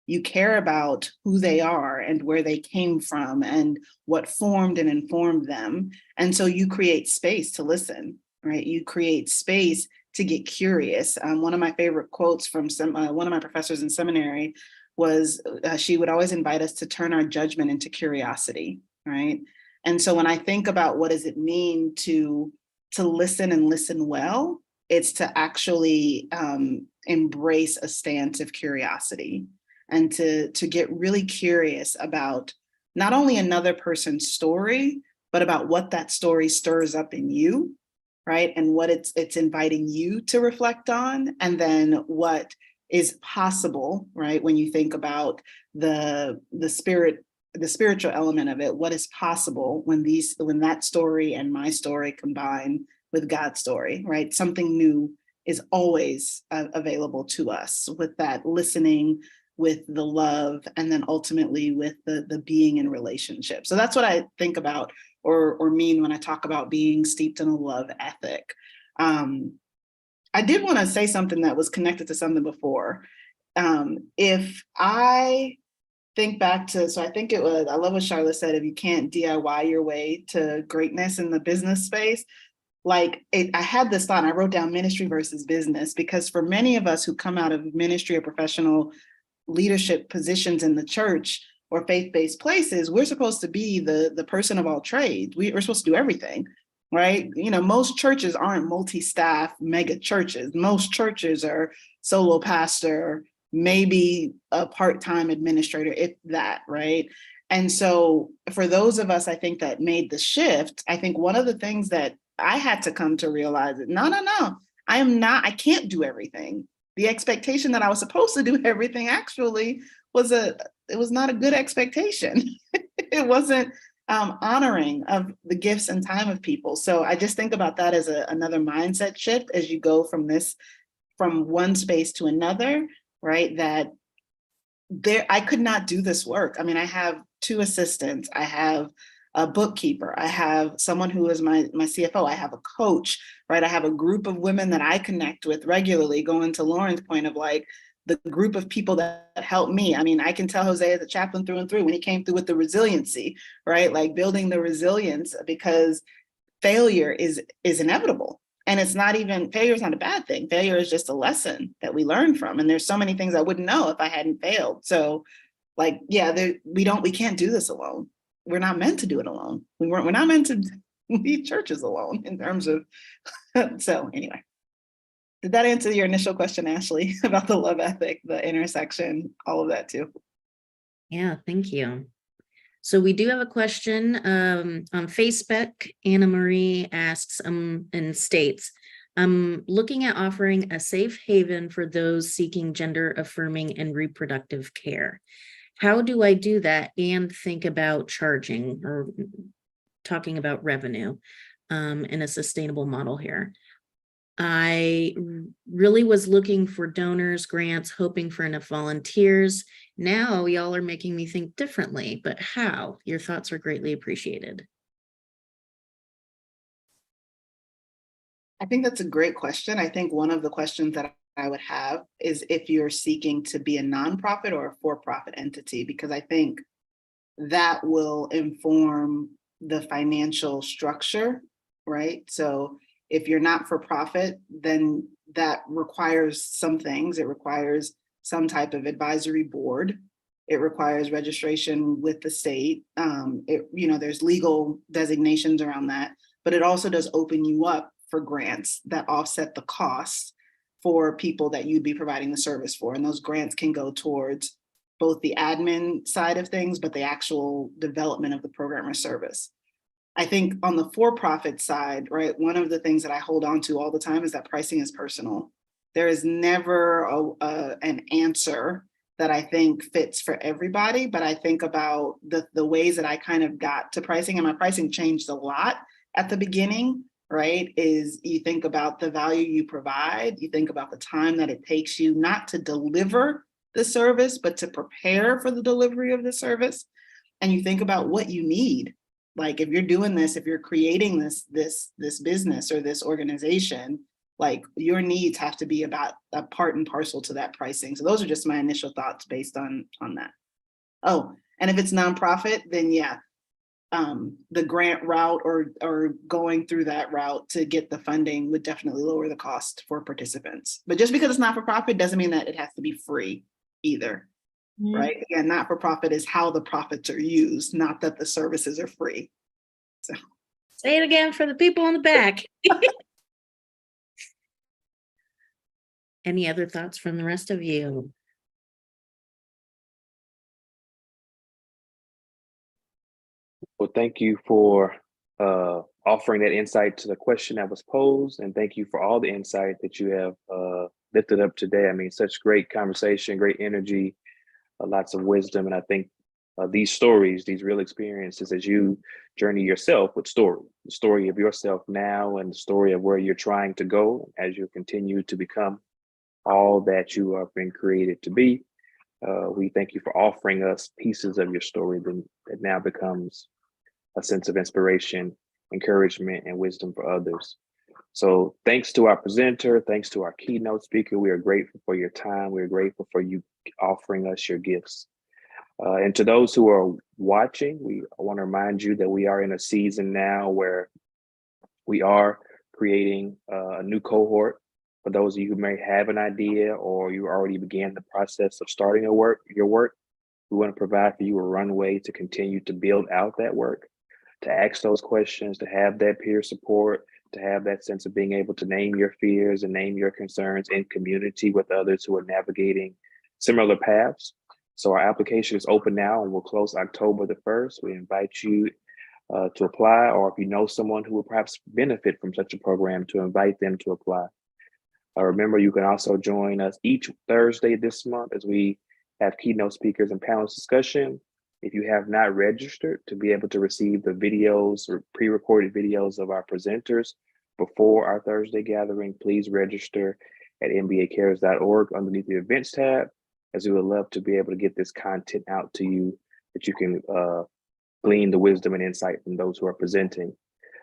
You care about who they are and where they came from and what formed and informed them. And so you create space to listen, right? You create space to get curious. One of my favorite quotes from one of my professors in seminary was she would always invite us to turn our judgment into curiosity, right? And so when I think about what does it mean to listen and listen well, it's to actually embrace a stance of curiosity and to get really curious about not only another person's story, but about what that story stirs up in you, right? And what it's inviting you to reflect on, and then what is possible, right? When you think about the spiritual element of it, what is possible when that story and my story combine with God's story, right? Something new is always available to us with that listening, with the love, and then ultimately with the being in relationship. So that's what I think about or mean when I talk about being steeped in a love ethic. I did want to say something that was connected to something before. If I think back to, so I think it was, I love what Charlotte said, if you can't DIY your way to greatness in the business space, I had this thought, and I wrote down ministry versus business, because for many of us who come out of ministry or professional leadership positions in the church or faith-based places, we're supposed to be the person of all trades. We're supposed to do everything. right? You know, most churches aren't multi-staff mega churches. Most churches are solo pastor, maybe a part-time administrator, if that, right? And so for those of us, I think that made the shift, I think one of the things that I had to come to realize that no, I can't do everything. The expectation that I was supposed to do everything actually it was not a good expectation. It wasn't honoring of the gifts and time of people. So I just think about that as another mindset shift as you go from one space to another, right? That I could not do this work. I mean, I have 2 assistants, I have a bookkeeper, I have someone who is my CFO, I have a coach, right? I have a group of women that I connect with regularly, going to Lauren's point of like the group of people that help me. I mean, I can tell Jose is a chaplain through and through when he came through with the resiliency, right? Like building the resilience, because failure is inevitable. And it's not even, failure is not a bad thing. Failure is just a lesson that we learn from. And there's so many things I wouldn't know if I hadn't failed. So like, yeah, we can't do this alone. We're not meant to do it alone. We're not meant to lead churches alone in terms of, so anyway. Did that answer your initial question, Ashley, about the love ethic, the intersection, all of that too? Yeah, thank you. So we do have a question on Facebook. Anna Marie asks and states, I'm looking at offering a safe haven for those seeking gender affirming and reproductive care. How do I do that and think about charging or talking about revenue in a sustainable model here? I really was looking for donors, grants, hoping for enough volunteers. Now y'all are making me think differently, but how? Your thoughts are greatly appreciated. I think that's a great question. I think one of the questions that I would have is if you're seeking to be a nonprofit or a for-profit entity, because I think that will inform the financial structure, right? So if you're not for profit, then that requires some things. It requires some type of advisory board. It requires registration with the state. There's legal designations around that, but it also does open you up for grants that offset the costs for people that you'd be providing the service for. And those grants can go towards both the admin side of things, but the actual development of the program or service. I think on the for-profit side, right, one of the things that I hold on to all the time is that pricing is personal. There is never an answer that I think fits for everybody, but I think about the ways that I kind of got to pricing, and my pricing changed a lot at the beginning, right? Is you think about the value you provide, you think about the time that it takes you not to deliver the service, but to prepare for the delivery of the service. And you think about what you need. Like if you're doing this, if you're creating this business or this organization, like your needs have to be about a part and parcel to that pricing. So those are just my initial thoughts based on that. Oh, and if it's nonprofit, then yeah, the grant route or going through that route to get the funding would definitely lower the cost for participants. But just because it's not for profit doesn't mean that it has to be free either. Right? Again, not for profit is how the profits are used, not that the services are free. So say it again for the people in the back. Any other thoughts from the rest of you? Well, thank you for offering that insight to the question that was posed, and thank you for all the insight that you have lifted up today. I mean, such great conversation, great energy, lots of wisdom. And I think these stories, these real experiences, as you journey yourself with the story of yourself now and the story of where you're trying to go as you continue to become all that you have been created to be. We thank you for offering us pieces of your story that now becomes a sense of inspiration, encouragement, and wisdom for others. So thanks to our presenter, thanks to our keynote speaker. We are grateful for your time. We're grateful for you offering us your gifts. And to those who are watching, we want to remind you that we are in a season now where we are creating a new cohort. For those of you who may have an idea or you already began the process of starting your work, we want to provide for you a runway to continue to build out that work. to ask those questions, to have that peer support, to have that sense of being able to name your fears and name your concerns in community with others who are navigating similar paths. So our application is open now and will close October the 1st. We invite you to apply, or if you know someone who would perhaps benefit from such a program, to invite them to apply. Remember, you can also join us each Thursday this month as we have keynote speakers and panel discussion. If you have not registered to be able to receive the videos or pre-recorded videos of our presenters before our Thursday gathering, please register at mbacares.org underneath the events tab, as we would love to be able to get this content out to you that you can glean the wisdom and insight from those who are presenting.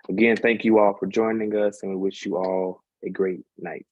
Again, thank you all for joining us, and we wish you all a great night.